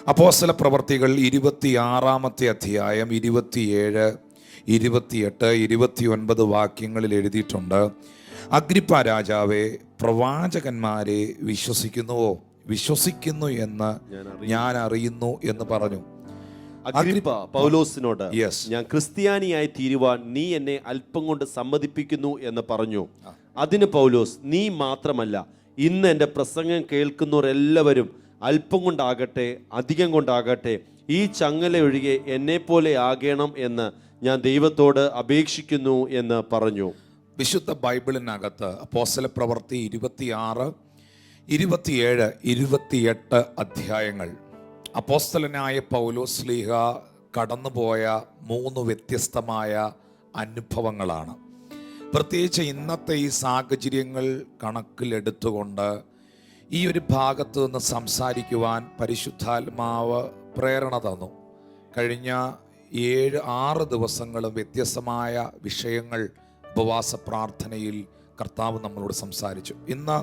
അപ്പോസ്തല പ്രവർത്തികൾ 26-ാമത്തെ അധ്യായം 27, 28, 29 വാക്യങ്ങളിൽ എഴുതിയിട്ടുണ്ട്. അഗ്രിപ്പ രാജാവേ, പ്രവാചകന്മാരെ വിശ്വസിക്കുന്നു എന്ന് ഞാൻ അറിയുന്നു എന്ന് പറഞ്ഞു. അഗ്രിപ്പ പൗലോസിനോട്, ഞാൻ ക്രിസ്ത്യാനിയായി തീരുവാൻ നീ എന്നെ അല്പം കൊണ്ട് സമ്മതിപ്പിക്കുന്നു എന്ന് പറഞ്ഞു. അതിന് പൗലോസ്, നീ മാത്രമല്ല, ഇന്ന് എൻ്റെ പ്രസംഗം കേൾക്കുന്നവരെല്ലാവരും അല്പം കൊണ്ടാകട്ടെ അധികം കൊണ്ടാകട്ടെ ഈ ചങ്ങല ഒഴികെ എന്നെപ്പോലെ ആകണം എന്ന് ഞാൻ ദൈവത്തോട് അപേക്ഷിക്കുന്നു എന്ന് പറഞ്ഞു. വിശുദ്ധ ബൈബിളിനകത്ത് അപ്പോസ്തല പ്രവൃത്തി 26, 27, 28 അധ്യായങ്ങൾ അപ്പോസ്തലനായ പൗലോസ് ശ്ലീഹ കടന്നുപോയ 3 വ്യത്യസ്തമായ അനുഭവങ്ങളാണ്. പ്രത്യേകിച്ച് ഇന്നത്തെ ഈ സാഹചര്യങ്ങൾ കണക്കിലെടുത്തുകൊണ്ട് ഈ ഒരു ഭാഗത്ത് നിന്ന് സംസാരിക്കുവാൻ പരിശുദ്ധാത്മാവ് പ്രേരണ തന്നു. കഴിഞ്ഞ 7-6 ദിവസങ്ങളും വ്യത്യസ്തമായ വിഷയങ്ങൾ ഉപവാസ പ്രാർത്ഥനയിൽ കർത്താവ് നമ്മളോട് സംസാരിച്ചു. ഇന്ന്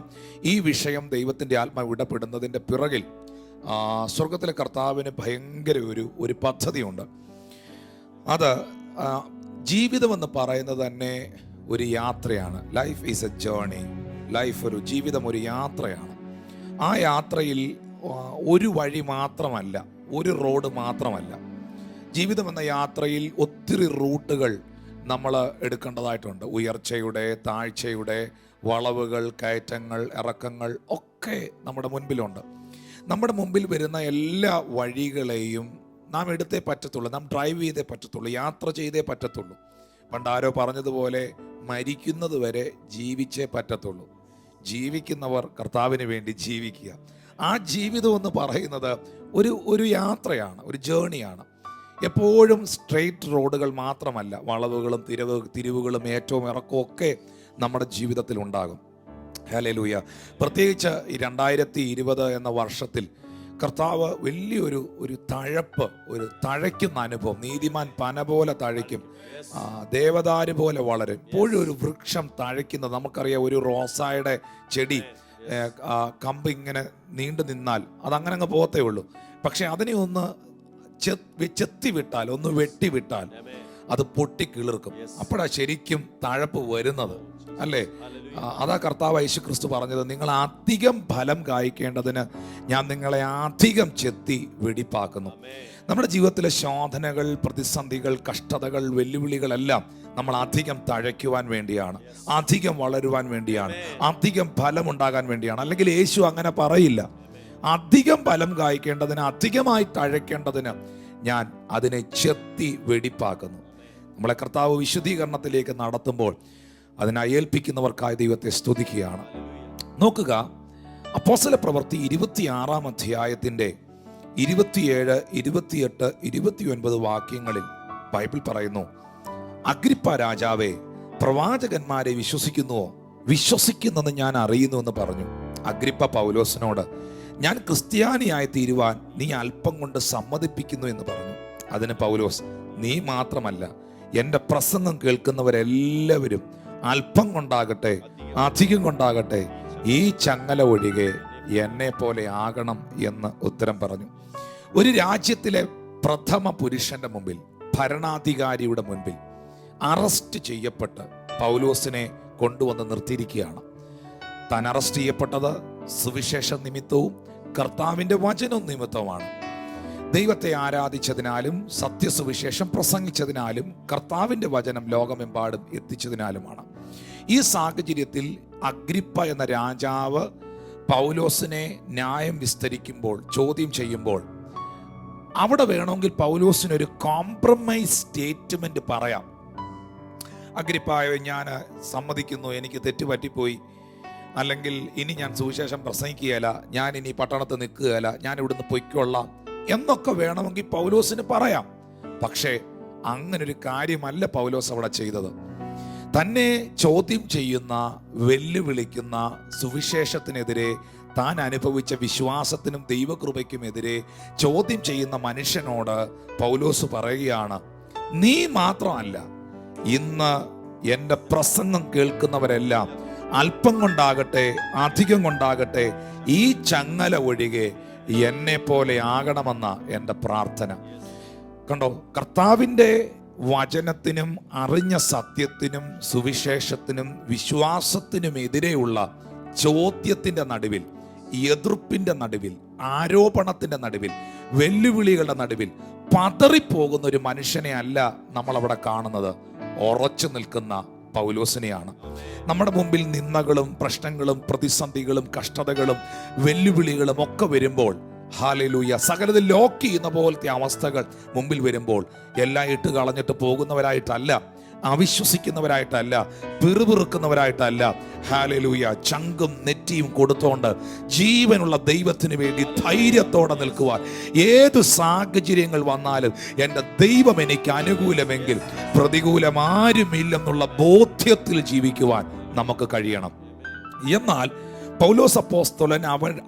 ഈ വിഷയം ദൈവത്തിൻ്റെ ആത്മാവ് ഇടപെടുന്നതിൻ്റെ പിറകിൽ സ്വർഗത്തിലെ കർത്താവിന് ഭയങ്കര ഒരു പദ്ധതിയുണ്ട്. അത് ജീവിതമെന്ന് പറയുന്നത് തന്നെ ഒരു യാത്രയാണ്. Life is A journey. ജീവിതം ഒരു യാത്രയാണ്. ആ യാത്രയിൽ ഒരു വഴി മാത്രമല്ല, ഒരു റോഡ് മാത്രമല്ല. ജീവിതം എന്ന യാത്രയിൽ ഒത്തിരി റൂട്ടുകൾ നമ്മൾ എടുക്കേണ്ടതായിട്ടുണ്ട്. ഉയർച്ചയുടെ, താഴ്ചയുടെ, വളവുകൾ, കയറ്റങ്ങൾ, ഇറക്കങ്ങൾ ഒക്കെ നമ്മുടെ മുൻപിലുണ്ട്. നമ്മുടെ മുമ്പിൽ വരുന്ന എല്ലാ വഴികളെയും നാം എടുത്തേ പറ്റത്തുള്ളൂ, നാം ഡ്രൈവ് ചെയ്തേ പറ്റത്തുള്ളൂ, യാത്ര ചെയ്തേ പറ്റത്തുള്ളൂ. പണ്ടാരോ പറഞ്ഞതുപോലെ മരിക്കുന്നത് വരെ ജീവിച്ചേ പറ്റത്തുള്ളൂ. ജീവിക്കുന്നവർ കർത്താവിന് വേണ്ടി ജീവിക്കുക. ആ ജീവിതം എന്ന് പറയുന്നത് ഒരു യാത്രയാണ്, ഒരു ജേണിയാണ്. എപ്പോഴും സ്ട്രെയിറ്റ് റോഡുകൾ മാത്രമല്ല, വളവുകളും തിരിവുകളും ഏറ്റവും ഇറക്കവും ഒക്കെ നമ്മുടെ ജീവിതത്തിൽ ഉണ്ടാകും. ഹല്ലേലൂയ. പ്രത്യേകിച്ച് ഈ 2020 എന്ന വർഷത്തിൽ കർത്താവ് വലിയൊരു തഴയ്ക്കുന്ന അനുഭവം. നീതിമാൻ പന പോലെ തഴയ്ക്കും, ദേവദാരു പോലെ വളരും. എപ്പോഴും ഒരു വൃക്ഷം തഴയ്ക്കുന്നത് നമുക്കറിയാം. ഒരു റോസായുടെ ചെടി കമ്പ് ഇങ്ങനെ നീണ്ടു നിന്നാൽ അതങ്ങനെ അങ്ങ് പോകത്തേ ഉള്ളൂ. പക്ഷെ അതിനെ ഒന്ന് ചെത്തിവിട്ടാൽ, ഒന്ന് വെട്ടിവിട്ടാൽ അത് പൊട്ടിക്കിളിർക്കും. അപ്പോഴാണ് ശരിക്കും തഴപ്പ് വരുന്നത്, അല്ലേ? അതാ കർത്താവ് യേശുക്രിസ്തു പറഞ്ഞത്, നിങ്ങൾ അധികം ഫലം കായ്ക്കേണ്ടതിന് ഞാൻ നിങ്ങളെ അധികം ചെത്തി വെടിപ്പാക്കുന്നു. നമ്മുടെ ജീവിതത്തിലെ ശോധനകൾ, പ്രതിസന്ധികൾ, കഷ്ടതകൾ, വെല്ലുവിളികളെല്ലാം നമ്മൾ അധികം തഴയ്ക്കുവാൻ വേണ്ടിയാണ്, അധികം വളരുവാൻ വേണ്ടിയാണ്, അധികം ഫലമുണ്ടാകാൻ വേണ്ടിയാണ്. അല്ലെങ്കിൽ യേശു അങ്ങനെ പറയില്ല. അധികം ഫലം കായ്ക്കേണ്ടതിന്, അധികമായി തഴയ്ക്കേണ്ടതിന് ഞാൻ അതിനെ ചെത്തി വെടിപ്പാക്കുന്നു. നമ്മളെ കർത്താവ് വിശുദ്ധീകരണത്തിലേക്ക് നടത്തുമ്പോൾ അതിനെ ഏൽപ്പിക്കുന്നവർക്കായി ദൈവത്തെ സ്തുതിക്കുകയാണ്. നോക്കുക, അപ്പോസ്തല പ്രവൃത്തി 26-ാം അധ്യായത്തിൻ്റെ 27, 28, 29 വാക്യങ്ങളിൽ ബൈബിൾ പറയുന്നു, അഗ്രിപ്പ രാജാവേ, പ്രവാചകന്മാരെ വിശ്വസിക്കുന്നെന്ന് ഞാൻ അറിയുന്നു എന്ന് പറഞ്ഞു. അഗ്രിപ്പ പൗലോസിനോട്, ഞാൻ ക്രിസ്ത്യാനിയായി തീരുവാൻ നീ അല്പം കൊണ്ട് സമ്മതിപ്പിക്കുന്നു എന്ന് പറഞ്ഞു. അതിന് പൗലോസ്, നീ മാത്രമല്ല, എൻ്റെ പ്രസംഗം കേൾക്കുന്നവരെല്ലാവരും അല്പം കൊണ്ടാകട്ടെ അധികം കൊണ്ടാകട്ടെ ഈ ചങ്ങല ഒഴികെ എന്നെ പോലെ ആകണം എന്ന് ഉത്തരം പറഞ്ഞു. ഒരു രാജ്യത്തിലെ പ്രഥമ പുരുഷന്റെ മുമ്പിൽ, ഭരണാധികാരിയുടെ മുൻപിൽ അറസ്റ്റ് ചെയ്യപ്പെട്ട് പൗലോസിനെ കൊണ്ടുവന്ന് നിർത്തിയിരിക്കുകയാണ്. താൻ അറസ്റ്റ് ചെയ്യപ്പെട്ടത് സുവിശേഷ നിമിത്തവും കർത്താവിൻ്റെ വചനവും നിമിത്തവുമാണ്. ദൈവത്തെ ആരാധിച്ചതിനാലും സത്യസുവിശേഷം പ്രസംഗിച്ചതിനാലും കർത്താവിൻ്റെ വചനം ലോകമെമ്പാടും എത്തിച്ചതിനാലുമാണ്. ഈ സാഹചര്യത്തിൽ അഗ്രിപ്പ എന്ന രാജാവ് പൗലോസിനെ ന്യായം വിസ്തരിക്കുമ്പോൾ, ചോദ്യം ചെയ്യുമ്പോൾ, അവിടെ വേണമെങ്കിൽ പൗലോസിനൊരു കോംപ്രമൈസ് സ്റ്റേറ്റ്മെന്റ് പറയാം. അഗ്രിപ്പായോ, ഞാൻ സമ്മതിക്കുന്നു, എനിക്ക് തെറ്റുപറ്റിപ്പോയി, അല്ലെങ്കിൽ ഇനി ഞാൻ സുവിശേഷം പ്രസംഗിക്കുകയല്ല, ഞാൻ ഇനി പട്ടണത്ത് നിൽക്കുകയല്ല, ഞാൻ ഇവിടുന്ന് പൊയ്ക്കൊള്ളാം എന്നൊക്കെ വേണമെങ്കിൽ പൗലോസിന് പറയാം. പക്ഷേ അങ്ങനൊരു കാര്യമല്ല പൗലോസ് അവിടെ ചെയ്തത്. തന്നെ ചോദ്യം ചെയ്യുന്ന, വെല്ലുവിളിക്കുന്ന, സുവിശേഷത്തിനെതിരെ, താൻ അനുഭവിച്ച വിശ്വാസത്തിനും ദൈവകൃപയ്ക്കുമെതിരെ ചോദ്യം ചെയ്യുന്ന മനുഷ്യനോട് പൗലോസ് പറയുകയാണ്, നീ മാത്രമല്ല, ഇന്ന് എൻ്റെ പ്രസംഗം കേൾക്കുന്നവരെല്ലാം അല്പം കൊണ്ടാകട്ടെ അധികം കൊണ്ടാകട്ടെ ഈ ചങ്ങല ഒഴികെ എന്നെ പോലെ ആകണമെന്ന എൻ്റെ പ്രാർത്ഥന. കണ്ടോ, കർത്താവിൻ്റെ വചനത്തിനും അറിഞ്ഞ സത്യത്തിനും സുവിശേഷത്തിനും വിശ്വാസത്തിനും എതിരെയുള്ള ചോദ്യത്തിൻ്റെ നടുവിൽ, എതിർപ്പിൻ്റെ നടുവിൽ, ആരോപണത്തിൻ്റെ നടുവിൽ, വെല്ലുവിളികളുടെ നടുവിൽ പതറിപ്പോകുന്ന ഒരു മനുഷ്യനെ അല്ല നമ്മളവിടെ കാണുന്നത്. ഉറച്ചു നിൽക്കുന്ന പൗലോസിനെയാണ്. നമ്മുടെ മുമ്പിൽ നിന്ദകളും പ്രശ്നങ്ങളും പ്രതിസന്ധികളും കഷ്ടതകളും വെല്ലുവിളികളും ഒക്കെ വരുമ്പോൾ, ഹല്ലേലൂയ, സകലത്തിൽ ലോക്ക് ചെയ്യുന്ന പോലത്തെ അവസ്ഥകൾ മുമ്പിൽ വരുമ്പോൾ എല്ലാം ഇട്ട് കളഞ്ഞിട്ട് പോകുന്നവരായിട്ടല്ല, അവിശ്വസിക്കുന്നവരായിട്ടല്ല, പിറുപിറുക്കുന്നവരായിട്ടല്ല, ഹല്ലേലൂയ, ചങ്കും നെറ്റിയും കൊടുത്തോണ്ട് ജീവനുള്ള ദൈവത്തിന് വേണ്ടി ധൈര്യത്തോടെ നിൽക്കുവാൻ, ഏത് സാഹചര്യങ്ങൾ വന്നാലും എൻ്റെ ദൈവം എനിക്ക് അനുകൂലമെങ്കിൽ പ്രതികൂലം ആരുമില്ലെന്നുള്ള ബോധ്യത്തിൽ ജീവിക്കുവാൻ നമുക്ക് കഴിയണം. എന്നാൽ പൗലോസ് അപ്പോസ്തലൻ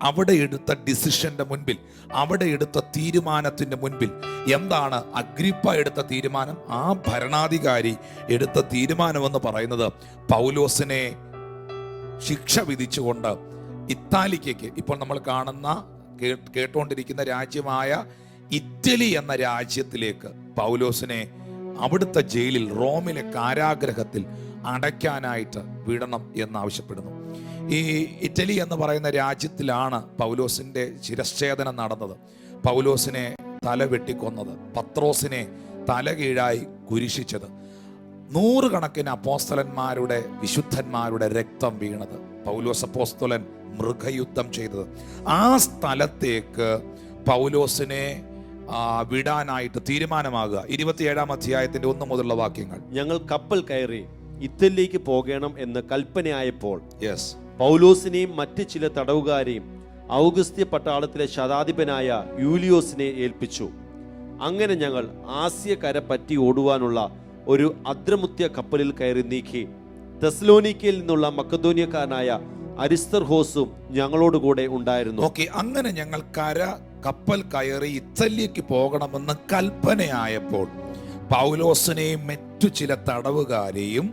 അവിടെ എടുത്ത ഡിസിഷന്റെ മുൻപിൽ, അവിടെ എടുത്ത തീരുമാനത്തിന്റെ മുൻപിൽ, എന്താണ് അഗ്രിപ്പ എടുത്ത തീരുമാനം? ആ ഭരണാധികാരി എടുത്ത തീരുമാനമെന്ന് പറയുന്നത് പൗലോസിനെ ശിക്ഷ വിധിച്ചുകൊണ്ട് ഇത്താലിക്ക്, ഇപ്പോൾ നമ്മൾ കാണുന്ന കേട്ടുകൊണ്ടിരിക്കുന്ന രാജ്യമായ ഇറ്റലി എന്ന രാജ്യത്തിലേക്ക് പൗലോസിനെ അവിടുത്തെ ജയിലിൽ, റോമിലെ കാരാഗ്രഹത്തിൽ അടയ്ക്കാനായിട്ട് വിടണം എന്നാവശ്യപ്പെടുന്നു. ഈ ഇറ്റലി എന്ന് പറയുന്ന രാജ്യത്തിലാണ് പൗലോസിന്റെ ശിരച്ഛേദനം നടന്നത്. പൗലോസിനെ തല വെട്ടിക്കൊന്നത്, പത്രോസിനെ തല കീഴായി കുരിശിച്ചത്, നൂറുകണക്കിന് അപ്പോസ്തലന്മാരുടെ, വിശുദ്ധന്മാരുടെ രക്തം വീണത്, പൗലോസ് അപ്പോസ്തലൻ മൃഗയുദ്ധം ചെയ്തത്. ആ സ്ഥലത്തേക്ക് പൗലോസിനെ വിടാനായിട്ട് തീരുമാനമാകുക. 27-ാം അധ്യായത്തിന്റെ 1 മുതലുള്ള വാക്യങ്ങൾ. ഞങ്ങൾ കപ്പൽ കയറി ഇറ്റലിയിലേക്ക് പോകണം എന്ന് കൽപ്പനയായപ്പോൾ പൗലോസിനെയും മറ്റ് ചില തടവുകാരെയും ഔഗസ്ത്യ പട്ടാളത്തിലെ ശതാധിപനായ യൂലിയോസിനെ ഏൽപ്പിച്ചു. അങ്ങനെ ഞങ്ങൾ ആസ്യ കര പറ്റി ഓടുവാനുള്ള ഒരു അദ്രമുത്യ കപ്പലിൽ കയറി നീക്കി. തെസ്സലോനിക്കയിൽ നിന്നുള്ള മക്കദോനിയക്കാരനായ അരിസ്തർഹോസും ഞങ്ങളോടുകൂടെ ഉണ്ടായിരുന്നു. അങ്ങനെ ഞങ്ങൾ കപ്പൽ കയറി ഇറ്റലിക്ക് പോകണമെന്ന് കൽപ്പനയായപ്പോൾ പൗലോസിനെയും മറ്റു ചില തടവുകാരെയും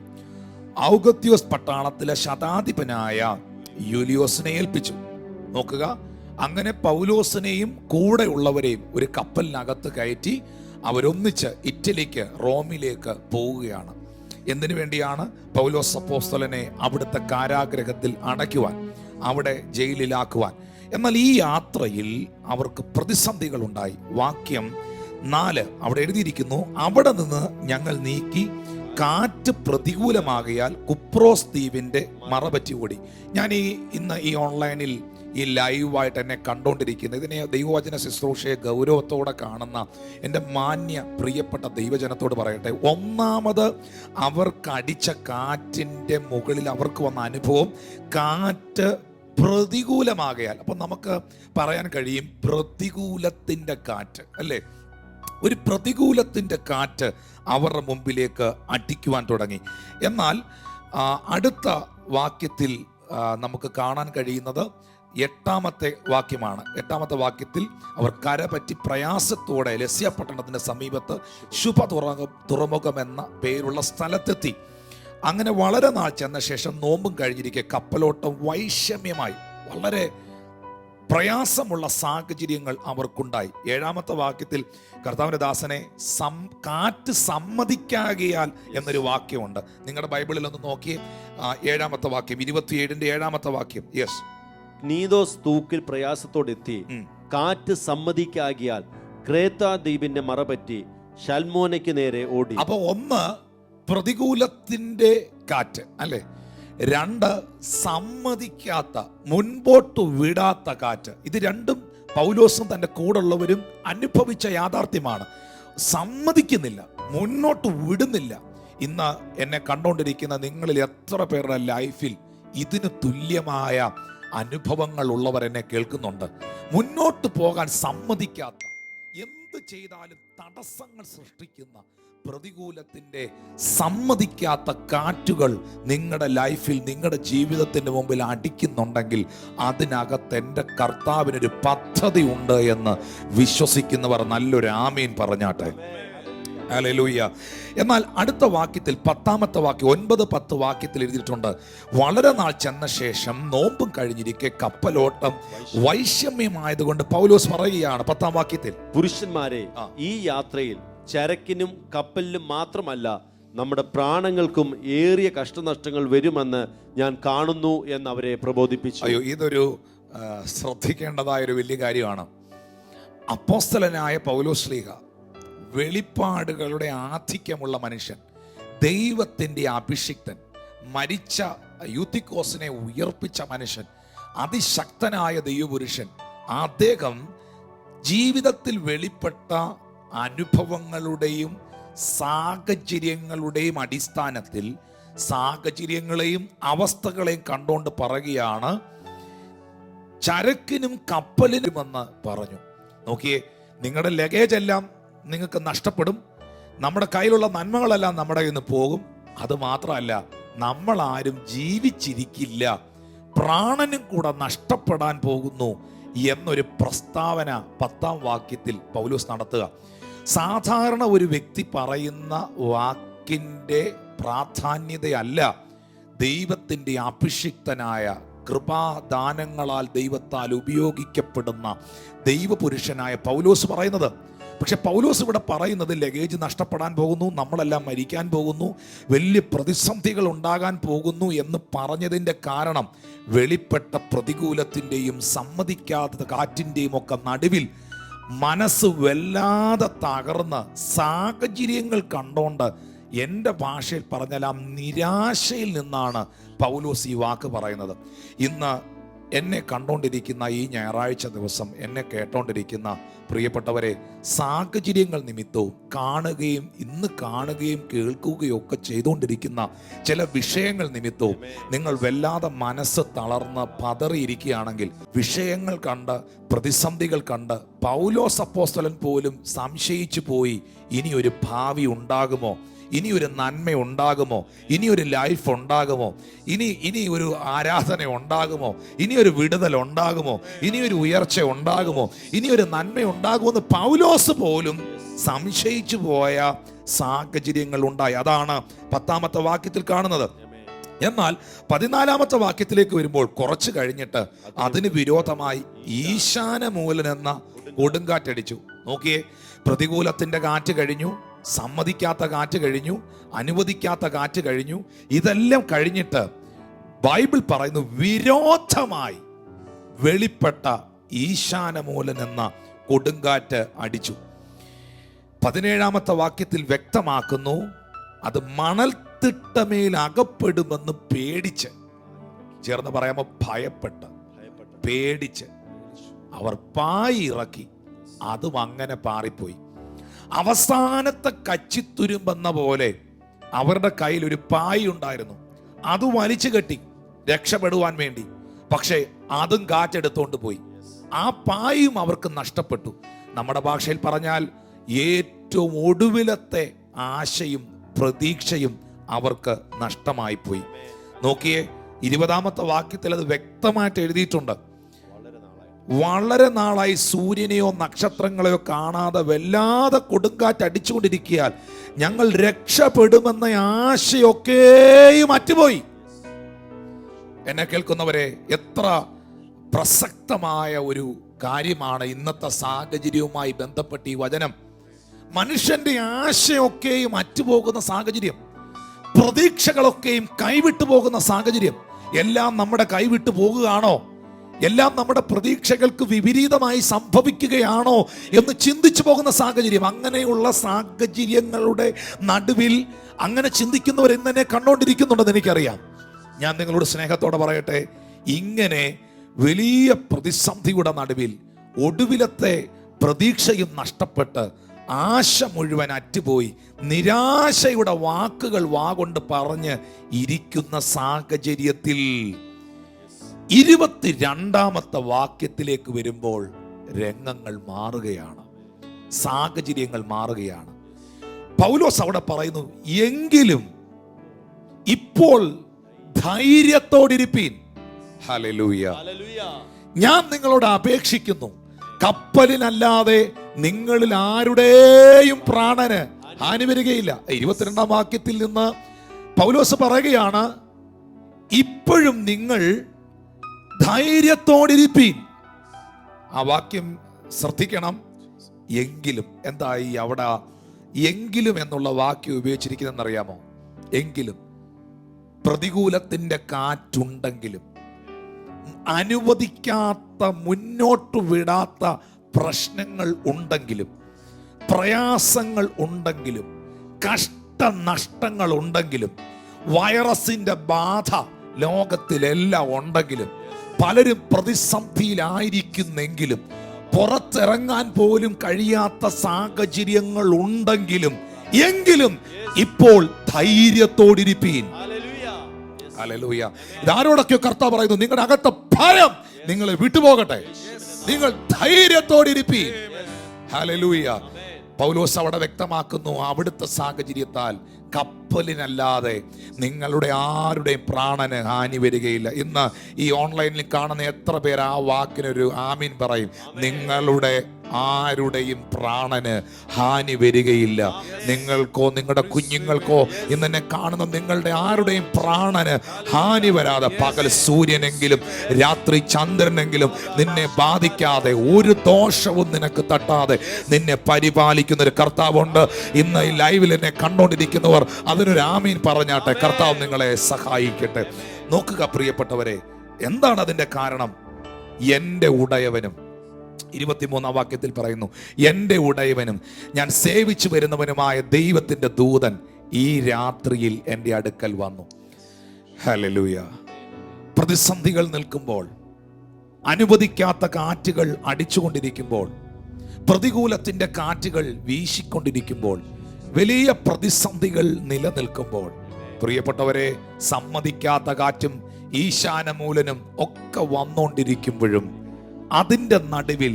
ഔഗത്യോസ് പട്ടാളത്തിലെ ശതാധിപനായ യൂലിയോസിനെ ഏൽപ്പിച്ചു. നോക്കുക, അങ്ങനെ പൗലോസിനെയും കൂടെ ഉള്ളവരെയും ഒരു കപ്പലിനകത്ത് കയറ്റി അവരൊന്നിച്ച് ഇറ്റലിക്ക്, റോമിലേക്ക് പോവുകയാണ്. എന്തിനു വേണ്ടിയാണ്? പൗലോസ് അപ്പോസ്തലനെ അവിടുത്തെ കാരാഗ്രഹത്തിൽ അടയ്ക്കുവാൻ, അവിടെ ജയിലിലാക്കുവാൻ. എന്നാൽ ഈ യാത്രയിൽ അവർക്ക് പ്രതിസന്ധികൾ ഉണ്ടായി. വാക്യം 4 അവിടെ എഴുതിയിരിക്കുന്നു, അവിടെ നിന്ന് ഞങ്ങൾ നീക്കി കാറ്റ് പ്രതികൂലമാകിയാൽ കുപ്രോസ് ദ്വീപിന്റെ മറപറ്റി ഓടി. ഞാൻ ഇന്ന് ഈ ഓൺലൈനിൽ ഈ ലൈവായിട്ട് എന്നെ കണ്ടുകൊണ്ടിരിക്കുന്ന, ഇതിനെ ദൈവവചന ശുശ്രൂഷയെ ഗൗരവത്തോടെ കാണുന്ന എൻ്റെ മാന്യ പ്രിയപ്പെട്ട ദൈവജനത്തോട് പറയട്ടെ, ഒന്നാമത് അവർക്കടിച്ച കാറ്റിൻ്റെ മുകളിൽ അവർക്ക് വന്ന അനുഭവം, കാറ്റ് പ്രതികൂലമാകയാൽ. അപ്പം നമുക്ക് പറയാൻ കഴിയും പ്രതികൂലത്തിൻ്റെ കാറ്റ്, അല്ലേ? ഒരു പ്രതികൂലത്തിൻ്റെ കാറ്റ് അവരുടെ മുമ്പിലേക്ക് അടിക്കുവാൻ തുടങ്ങി. എന്നാൽ അടുത്ത വാക്യത്തിൽ നമുക്ക് കാണാൻ കഴിയുന്നത് 8-ാമത്തെ വാക്യമാണ്. 8-ാമത്തെ വാക്യത്തിൽ അവർ കരപറ്റി പ്രയാസത്തോടെ ലസ്യ പട്ടണത്തിന്റെ സമീപത്ത് ശുഭ തുറമുഖം എന്ന പേരുള്ള സ്ഥലത്തെത്തി. അങ്ങനെ വളരെ നാൾ ചെന്ന ശേഷം നോമ്പും കഴിഞ്ഞിരിക്കെ കപ്പലോട്ടം വൈഷമ്യമായി, വളരെ പ്രയാസമുള്ള സാഹചര്യങ്ങൾ അവർക്കുണ്ടായി. 7-ാമത്തെ വാക്യത്തിൽ കർത്താവിന്റെ ദാസനെ കാറ്റ് സമ്മതിക്കാകിയാൽ എന്നൊരു വാക്യമുണ്ട്. നിങ്ങളുടെ ബൈബിളിൽ ഒന്ന് നോക്കിയേ, 7-ാമത്തെ വാക്യം, 27-ന്റെ 7-ാമത്തെ വാക്യം. യെസ്, നീദോസ് തൂക്കിൽ പ്രയാസത്തോടെത്തി കാറ്റ് സമ്മതിക്കാകിയാൽ ക്രേത്ത ദ്വീപിന്റെ മറപറ്റി ശൽമോനയ്ക്ക് നേരെ ഓടി. അപ്പൊ ഒന്ന് പ്രതികൂലത്തിന്റെ കാറ്റ്, അല്ലെ? 2 സമ്മതിക്കാത്ത, മുൻപോട്ട് വിടാത്ത കാറ്റ്. ഇത് രണ്ടും പൗലോസും തൻ്റെ കൂടെയുള്ളവരും അനുഭവിച്ച യാഥാർത്ഥ്യമാണ്. സമ്മതിക്കുന്നില്ല, മുന്നോട്ട് വിടുന്നില്ല. ഇന്ന് എന്നെ കണ്ടുകൊണ്ടിരിക്കുന്ന നിങ്ങളിൽ എത്ര പേരുടെ ലൈഫിൽ ഇതിന് തുല്യമായ അനുഭവങ്ങൾ ഉള്ളവർ എന്നെ കേൾക്കുന്നുണ്ട്? മുന്നോട്ട് പോകാൻ സമ്മതിക്കാത്ത, എന്ത് ചെയ്താലും തടസ്സങ്ങൾ സൃഷ്ടിക്കുന്ന പ്രതികൂലത്തിൻ്റെ സമ്മതിക്കാത്ത കാറ്റുകൾ നിങ്ങളുടെ ലൈഫിൽ, നിങ്ങളുടെ ജീവിതത്തിന് മുമ്പിൽ അടിക്കുന്നുണ്ടെങ്കിൽ അതിനകത്ത് എൻ്റെ കർത്താവിനൊരു പദ്ധതി ഉണ്ട് എന്ന് വിശ്വസിക്കുന്നവർ നല്ലൊരു ആമീൻ പറഞ്ഞാട്ടെ. ഹല്ലേലൂയ. എന്നാൽ അടുത്ത വാക്യത്തിൽ 10-ാമത്തെ വാക്യം 9-10 വാക്യത്തിൽ എഴുതിയിട്ടുണ്ട്, വളരെ നാൾ ചെന്ന ശേഷം നോമ്പും കഴിഞ്ഞിരിക്കെ കപ്പലോട്ടം വൈഷമ്യമായതുകൊണ്ട് പൗലോസ് പറയുകയാണ് 10-ാം വാക്യത്തിൽ, പുരുഷന്മാരെ, ഈ യാത്രയിൽ ചരക്കിനും കപ്പലിനും മാത്രമല്ല നമ്മുടെ പ്രാണങ്ങൾക്കും ഏറിയ കഷ്ടനഷ്ടങ്ങൾ വരുമെന്ന് ഞാൻ കാണുന്നു എന്ന് അവരെ പ്രബോധിപ്പിച്ചു. അയ്യോ, ഇതൊരു ശ്രദ്ധിക്കേണ്ടതായൊരു വലിയ കാര്യമാണ്. അപ്പോസ്തലനായ പൗലോസ് ശ്ലീഹ, വെളിപ്പാടുകളുടെ ആധിക്യമുള്ള മനുഷ്യൻ, ദൈവത്തിൻ്റെ അഭിഷിക്തൻ, മരിച്ച യൂത്തിക്കോസിനെ ഉയർപ്പിച്ച മനുഷ്യൻ, അതിശക്തനായ ദൈവപുരുഷൻ, അദ്ദേഹം ജീവിതത്തിൽ വെളിപ്പെട്ട അനുഭവങ്ങളുടെയും സാഹചര്യങ്ങളുടെയും അടിസ്ഥാനത്തിൽ സാഹചര്യങ്ങളെയും അവസ്ഥകളെയും കണ്ടുകൊണ്ട് പറയുകയാണ്, ചരക്കിനും കപ്പലിനുമെന്ന് പറഞ്ഞു. നോക്കിയേ, നിങ്ങളുടെ ലഗേജ് എല്ലാം നിങ്ങൾക്ക് നഷ്ടപ്പെടും, നമ്മുടെ കയ്യിലുള്ള നന്മകളെല്ലാം നമ്മുടെ കയ്യിൽ നിന്ന് പോകും. അത് മാത്രമല്ല, നമ്മളാരും ജീവിച്ചിരിക്കില്ല, പ്രാണനും കൂടെ നഷ്ടപ്പെടാൻ പോകുന്നു എന്നൊരു പ്രസ്താവന 10-ാം വാക്യത്തിൽ പൗലോസ് നടത്തുക. സാധാരണ ഒരു വ്യക്തി പറയുന്ന വാക്കിൻ്റെ പ്രാധാന്യതയല്ല ദൈവത്തിൻ്റെ അഭിഷിക്തനായ കൃപാദാനങ്ങളാൽ ദൈവത്താൽ ഉപയോഗിക്കപ്പെടുന്ന ദൈവപുരുഷനായ പൗലോസ് പറയുന്നത്. പക്ഷെ പൗലോസ് ഇവിടെ പറയുന്നത് ലഗേജ് നഷ്ടപ്പെടാൻ പോകുന്നു, നമ്മളെല്ലാം മരിക്കാൻ പോകുന്നു, വലിയ പ്രതിസന്ധികൾ ഉണ്ടാകാൻ പോകുന്നു എന്ന് പറഞ്ഞതിൻ്റെ കാരണം വെളിപ്പെട്ട പ്രതികൂലത്തിൻ്റെയും സമ്മതിക്കാത്ത കാറ്റിൻ്റെയും ഒക്കെ നടുവിൽ മനസ്സ് വല്ലാതെ തകർന്ന് സാഹചര്യങ്ങൾ കണ്ടോണ്ട്, എൻ്റെ ഭാഷയിൽ പറഞ്ഞാൽ ആ നിരാശയിൽ നിന്നാണ് പൗലോസ് ഈ വാക്ക് പറയുന്നത്. ഇന്ന് എന്നെ കണ്ടുകൊണ്ടിരിക്കുന്ന ഈ ഞായറാഴ്ച ദിവസം എന്നെ കേട്ടോണ്ടിരിക്കുന്ന പ്രിയപ്പെട്ടവരെ, സാഹചര്യങ്ങൾ നിമിത്തവും ഇന്ന് കാണുകയും കേൾക്കുകയും ഒക്കെ ചെയ്തുകൊണ്ടിരിക്കുന്ന ചില വിഷയങ്ങൾ നിമിത്തവും നിങ്ങൾ വല്ലാതെ മനസ്സ് തളർന്ന് പതറിയിരിക്കുകയാണെങ്കിൽ, വിഷയങ്ങൾ കണ്ട് പ്രതിസന്ധികൾ കണ്ട് പൗലോസ് അപ്പോസ്തലൻ പോലും സംശയിച്ചു പോയി, ഇനി ഒരു ഭാവി ഉണ്ടാകുമോ, ഇനി ഒരു നന്മ ഉണ്ടാകുമോ, ഇനി ഒരു ലൈഫ് ഉണ്ടാകുമോ, ഇനി ഒരു ആരാധന ഉണ്ടാകുമോ, ഇനി ഒരു വിടുതൽ ഉണ്ടാകുമോ, ഇനി ഒരു ഉയർച്ച ഉണ്ടാകുമോ, ഇനി ഒരു നന്മ ഉണ്ടാകുമോ എന്ന് പൗലോസ് പോലും സംശയിച്ചു പോയ സാഹചര്യങ്ങൾ ഉണ്ടായി. അതാണ് 10-ാമത്തെ വാക്യത്തിൽ കാണുന്നത്. എന്നാൽ 14-ാമത്തെ വാക്യത്തിലേക്ക് വരുമ്പോൾ കുറച്ച് കഴിഞ്ഞിട്ട് അതിന് വിരോധമായി ഈശാനമൂലൻ എന്ന കൊടുങ്കാറ്റടിച്ചു. നോക്കിയേ, പ്രതികൂലത്തിന്റെ കാറ്റ് കഴിഞ്ഞു, സമ്മതിക്കാത്ത കാറ്റ് കഴിഞ്ഞു, അനുവദിക്കാത്ത കാറ്റ് കഴിഞ്ഞു. ഇതെല്ലാം കഴിഞ്ഞിട്ട് ബൈബിൾ പറയുന്നു, വിരോധമായി വെളിപ്പെട്ട ഈശാനമൂലൻ എന്ന കൊടുങ്കാറ്റ് അടിച്ചു. 17-ാമത്തെ വാക്യത്തിൽ വ്യക്തമാക്കുന്നു, അത് മണൽത്തിട്ടമേൽ അകപ്പെടുമെന്ന് പേടിച്ച്, ചേർന്ന് പറയാമോ, ഭയപ്പെട്ട് പേടിച്ച് അവർ പായി ഇറക്കി, അതും അങ്ങനെ പാറിപ്പോയി. അവസാനത്തെ കച്ചിത്തുരുമ്പെന്ന പോലെ അവരുടെ കയ്യിൽ ഒരു പായി ഉണ്ടായിരുന്നു, അത് വലിച്ചു കെട്ടി രക്ഷപ്പെടുവാൻ വേണ്ടി. പക്ഷേ അതും കാറ്റെടുത്തോണ്ട് പോയി, ആ പായും അവർക്ക് നഷ്ടപ്പെട്ടു. നമ്മുടെ ഭാഷയിൽ പറഞ്ഞാൽ ഏറ്റവും ഒടുവിലത്തെ ആശയും പ്രതീക്ഷയും അവർക്ക് നഷ്ടമായി പോയി. നോക്കിയേ, 20-ാമത്തെ വാക്യത്തിൽ അത് വ്യക്തമായിട്ട് എഴുതിയിട്ടുണ്ട്, വളരെ നാളായി സൂര്യനെയോ നക്ഷത്രങ്ങളെയോ കാണാതെ വല്ലാതെ കൊടുങ്കാറ്റ് അടിച്ചുകൊണ്ടിരിക്കാൻ ഞങ്ങൾ രക്ഷപ്പെടുമെന്ന ആശയൊക്കെയും അറ്റുപോയി. എന്നെ കേൾക്കുന്നവരെ, എത്ര പ്രസക്തമായ ഒരു കാര്യമാണ് ഇന്നത്തെ സാഹചര്യവുമായി ബന്ധപ്പെട്ട് ഈ വചനം. മനുഷ്യന്റെ ആശയൊക്കെയും അറ്റുപോകുന്ന സാഹചര്യം, പ്രതീക്ഷകളൊക്കെയും കൈവിട്ടു പോകുന്ന സാഹചര്യം, എല്ലാം നമ്മുടെ കൈവിട്ടു പോകുകയാണോ, എല്ലാം നമ്മുടെ പ്രതീക്ഷകൾക്ക് വിപരീതമായി സംഭവിക്കുകയാണോ എന്ന് ചിന്തിച്ചു പോകുന്ന സാഹചര്യം. അങ്ങനെയുള്ള സാഹചര്യങ്ങളുടെ നടുവിൽ അങ്ങനെ ചിന്തിക്കുന്നവർ ഇന്നെ കണ്ടുകൊണ്ടിരിക്കുന്നുണ്ടെന്ന് എനിക്കറിയാം. ഞാൻ നിങ്ങളോട് സ്നേഹത്തോടെ പറയട്ടെ, ഇങ്ങനെ വലിയ പ്രതിസന്ധിയുടെ നടുവിൽ ഒടുവിലത്തെ പ്രതീക്ഷയും നഷ്ടപ്പെട്ട് ആശ മുഴുവൻ അറ്റുപോയി നിരാശയുടെ വാക്കുകൾ വാഗൊണ്ട് പറഞ്ഞ് ഇരിക്കുന്ന സാഹചര്യത്തിൽ 22-ാമത്തെ വാക്യത്തിലേക്ക് വരുമ്പോൾ രംഗങ്ങൾ മാറുകയാണ്, സാഹചര്യങ്ങൾ മാറുകയാണ്. പൗലോസ് അവിടെ പറയുന്നു, എങ്കിലും ഇപ്പോൾ ധൈര്യത്തോടിരിപ്പീൻ. ഹല്ലേലൂയ. ഞാൻ നിങ്ങളോട് അപേക്ഷിക്കുന്നു, കപ്പലിനല്ലാതെ നിങ്ങളിൽ ആരുടെയും പ്രാണന് ഹാനി വരികയില്ല. 22-ാം വാക്യത്തിൽ നിന്ന് പൗലോസ് പറയുകയാണ്, ഇപ്പോഴും നിങ്ങൾ ധൈര്യത്തോടിരിപ്പീൻ. ആ വാക്യം ശ്രദ്ധിക്കണം. എങ്കിലും എന്തായി അവിടെ എങ്കിലും എന്നുള്ള വാക്യം ഉപയോഗിച്ചിരിക്കുന്നതെന്നറിയാമോ? എങ്കിലും പ്രതികൂലത്തിന്റെ കാറ്റുണ്ടെങ്കിലും, അനുവദിക്കാത്ത മുന്നോട്ട് വിടാത്ത പ്രശ്നങ്ങൾ ഉണ്ടെങ്കിലും, പ്രയാസങ്ങൾ ഉണ്ടെങ്കിലും, കഷ്ടനഷ്ടങ്ങൾ ഉണ്ടെങ്കിലും, വൈറസിന്റെ ബാധ ലോകത്തിലെല്ലാം ഉണ്ടെങ്കിലും, പലരും പ്രതിസന്ധിയിലായിരിക്കുന്നെങ്കിലും, പുറത്തിറങ്ങാൻ പോലും കഴിയാത്ത സാഹചര്യങ്ങൾ ഉണ്ടെങ്കിലും, എങ്കിലും ഇപ്പോൾ ധൈര്യത്തോടിരിപ്പീൻ. ഹല്ലേലൂയ. ഇതാരോടൊക്കെ കർത്താവ് പറയുന്നു, നിങ്ങളുടെ അകത്തെ ഭയം നിങ്ങളെ വിട്ടുപോകട്ടെ, നിങ്ങൾ ധൈര്യത്തോടിരിപ്പീൻ. ഹല്ലേലൂയ. പൗലോസ് അവിടെ വ്യക്തമാക്കുന്നു, അവിടുത്തെ സാഹചര്യത്താൽ കപ്പലിനല്ലാതെ നിങ്ങളുടെ ആരുടെയും പ്രാണന് ഹാനി വരികയില്ല. ഇന്ന് ഈ ഓൺലൈനിൽ കാണുന്ന എത്ര പേർ ആ വാക്കിനൊരു ആമീൻ പറയും? നിങ്ങളുടെ ആരുടെയും പ്രാണന് ഹാനി വരികയില്ല. നിങ്ങൾക്കോ നിങ്ങളുടെ കുഞ്ഞുങ്ങൾക്കോ ഇന്നെ കാണുന്ന നിങ്ങളുടെ ആരുടെയും പ്രാണന് ഹാനി വരാതെ, പകൽ സൂര്യനെങ്കിലും രാത്രി ചന്ദ്രനെങ്കിലും നിന്നെ ബാധിക്കാതെ, ഒരു ദോഷവും നിനക്ക് തട്ടാതെ നിന്നെ പരിപാലിക്കുന്ന ഒരു കർത്താവുണ്ട്. ഇന്ന് ഈ ലൈവിൽ എന്നെ കണ്ടുകൊണ്ടിരിക്കുന്നവർ അതിനൊരു ആമീൻ പറഞ്ഞാട്ടെ. കർത്താവ് നിങ്ങളെ സഹായിക്കട്ടെ. നോക്കുക പ്രിയപ്പെട്ടവരെ, എന്താണ് അതിന്റെ കാരണം? എൻ്റെ ഉടയവനും, 23-ാം വാക്യത്തിൽ പറയുന്നു, എൻ്റെ ഉടയവനും ഞാൻ സേവിച്ചു വരുന്നവനുമായ ദൈവത്തിൻ്റെ ദൂതൻ ഈ രാത്രിയിൽ എൻ്റെ അടുക്കൽ വന്നു. ഹല്ലേലൂയ. പ്രതിസന്ധികൾ നിൽക്കുമ്പോൾ, അനുവദിക്കാത്ത കാറ്റുകൾ അടിച്ചുകൊണ്ടിരിക്കുമ്പോൾ, പ്രതികൂലത്തിൻ്റെ കാറ്റുകൾ വീശിക്കൊണ്ടിരിക്കുമ്പോൾ, വലിയ പ്രതിസന്ധികൾ നിലനിൽക്കുമ്പോൾ, പ്രിയപ്പെട്ടവരെ, സമ്മതിക്കാത്ത കാറ്റും ഈശാനമൂലനും ഒക്കെ വന്നുകൊണ്ടിരിക്കുമ്പോഴും, അതിൻ്റെ നടുവിൽ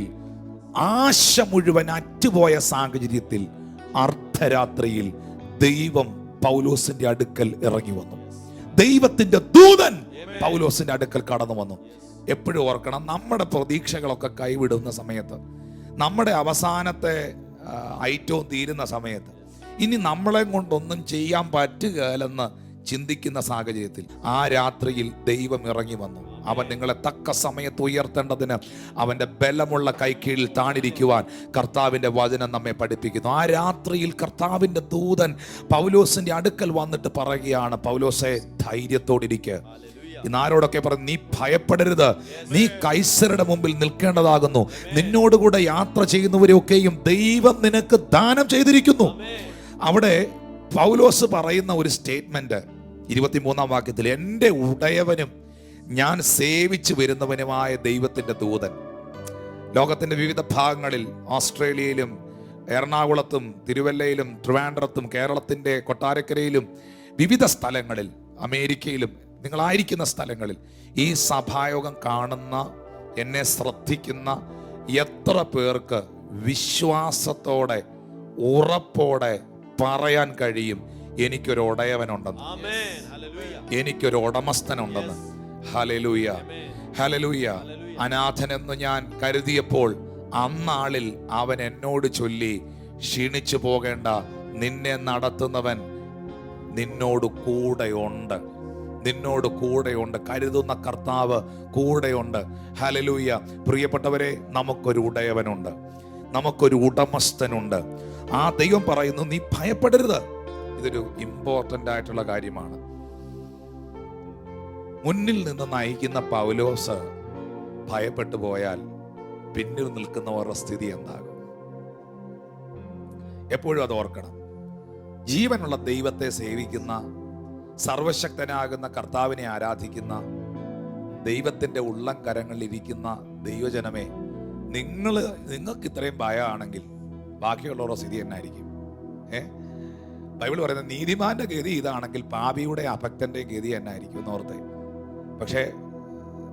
ആശ മുഴുവൻ അറ്റുപോയ സാഹചര്യത്തിൽ അർദ്ധരാത്രിയിൽ ദൈവം പൗലോസിന്റെ അടുക്കൽ ഇറങ്ങി വന്നു. ദൈവത്തിന്റെ ദൂതൻ പൗലോസിന്റെ അടുക്കൽ കടന്നു വന്നു. എപ്പോഴും ഓർക്കണം, നമ്മുടെ പ്രതീക്ഷകളൊക്കെ കൈവിടുന്ന സമയത്ത്, നമ്മുടെ അവസാനത്തെ ഐറ്റവും തീരുന്ന സമയത്ത്, ഇനി നമ്മളെ കൊണ്ടൊന്നും ചെയ്യാൻ പറ്റുകയില്ലെന്ന് ചിന്തിക്കുന്ന സാഹചര്യത്തിൽ ആ രാത്രിയിൽ ദൈവം ഇറങ്ങി വന്നു. അവൻ നിങ്ങളെ തക്ക സമയത്ത് ഉയർത്തേണ്ടതിന് അവൻ്റെ ബലമുള്ള കൈക്കീഴിൽ താണിരിക്കുവാൻ കർത്താവിൻ്റെ വചനം നമ്മെ പഠിപ്പിക്കുന്നു. ആ രാത്രിയിൽ കർത്താവിൻ്റെ ദൂതൻ പൗലോസിന്റെ അടുക്കൽ വന്നിട്ട് പറയുകയാണ്, പൗലോസേ, ധൈര്യത്തോടിരിക്കുക. ഇന്നാരോടൊക്കെ പറഞ്ഞു, നീ ഭയപ്പെടരുത്, നീ കൈസരുടെ മുമ്പിൽ നിൽക്കേണ്ടതാകുന്നു. നിന്നോടുകൂടെ യാത്ര ചെയ്യുന്നവരെയൊക്കെയും ദൈവം നിനക്ക് ദാനം ചെയ്തിരിക്കുന്നു. അവിടെ പൗലോസ് പറയുന്ന ഒരു സ്റ്റേറ്റ്മെന്റ് 23-ാം വാക്യത്തിൽ, എൻ്റെ ഉടയവനും ഞാൻ സേവിച്ചു വരുന്നവനുമായ ദൈവത്തിൻ്റെ ദൂതൻ. ലോകത്തിൻ്റെ വിവിധ ഭാഗങ്ങളിൽ, ഓസ്ട്രേലിയയിലും എറണാകുളത്തും തിരുവല്ലയിലും ട്രിവാൻഡ്രത്തും കേരളത്തിൻ്റെ കൊട്ടാരക്കരയിലും വിവിധ സ്ഥലങ്ങളിൽ, അമേരിക്കയിലും നിങ്ങളായിരിക്കുന്ന സ്ഥലങ്ങളിൽ ഈ സഭായോഗം കാണുന്ന, എന്നെ ശ്രദ്ധിക്കുന്ന എത്ര പേർക്ക് വിശ്വാസത്തോടെ ഉറപ്പോടെ പറയാൻ കഴിയും, എനിക്കൊരു ഉടയവനുണ്ടെന്ന്, എനിക്കൊരു ഉടമസ്ഥനുണ്ടെന്ന്. Hallelujah, hallelujah. അനാഥനെന്ന് ഞാൻ കരുതിയപ്പോൾ അന്നാളിൽ അവൻ എന്നോട് ചൊല്ലി, ക്ഷീണിച്ചു പോകേണ്ട, നിന്നെ നടത്തുന്നവൻ നിന്നോട് കൂടെയുണ്ട്, നിന്നോട് കൂടെയുണ്ട്. കരുതുന്ന കർത്താവ് കൂടെയുണ്ട്. ഹല്ലേലൂയ. പ്രിയപ്പെട്ടവരെ, നമുക്കൊരു ഉടയവനുണ്ട്, നമുക്കൊരു ഉടമസ്ഥനുണ്ട്. ആ ദൈവം പറയുന്നു, നീ ഭയപ്പെടരുത്. ഇതൊരു ഇമ്പോർട്ടൻ്റ് ആയിട്ടുള്ള കാര്യമാണ്. മുന്നിൽ നിന്ന് നയിക്കുന്ന പൗലോസ് ഭയപ്പെട്ടു പോയാൽ പിന്നിൽ നിൽക്കുന്നവരുടെ സ്ഥിതി എന്താകും? എപ്പോഴും അത് ഓർക്കണം. ജീവനുള്ള ദൈവത്തെ സേവിക്കുന്ന, സർവശക്തനാകുന്ന കർത്താവിനെ ആരാധിക്കുന്ന, ദൈവത്തിൻ്റെ ഉള്ളം കരങ്ങളിൽ ഇരിക്കുന്ന ദൈവജനമേ, നിങ്ങൾക്ക് ഇത്രയും ഭയമാണെങ്കിൽ ബാക്കിയുള്ളവരുടെ സ്ഥിതി എന്നായിരിക്കും? ബൈബിൾ പറയുന്ന നീതിമാന്റെ ഗതി ഇതാണെങ്കിൽ പാപിയുടെ അഭക്തന്റെ ഗതി എന്നായിരിക്കും എന്നോർത്തെ. പക്ഷേ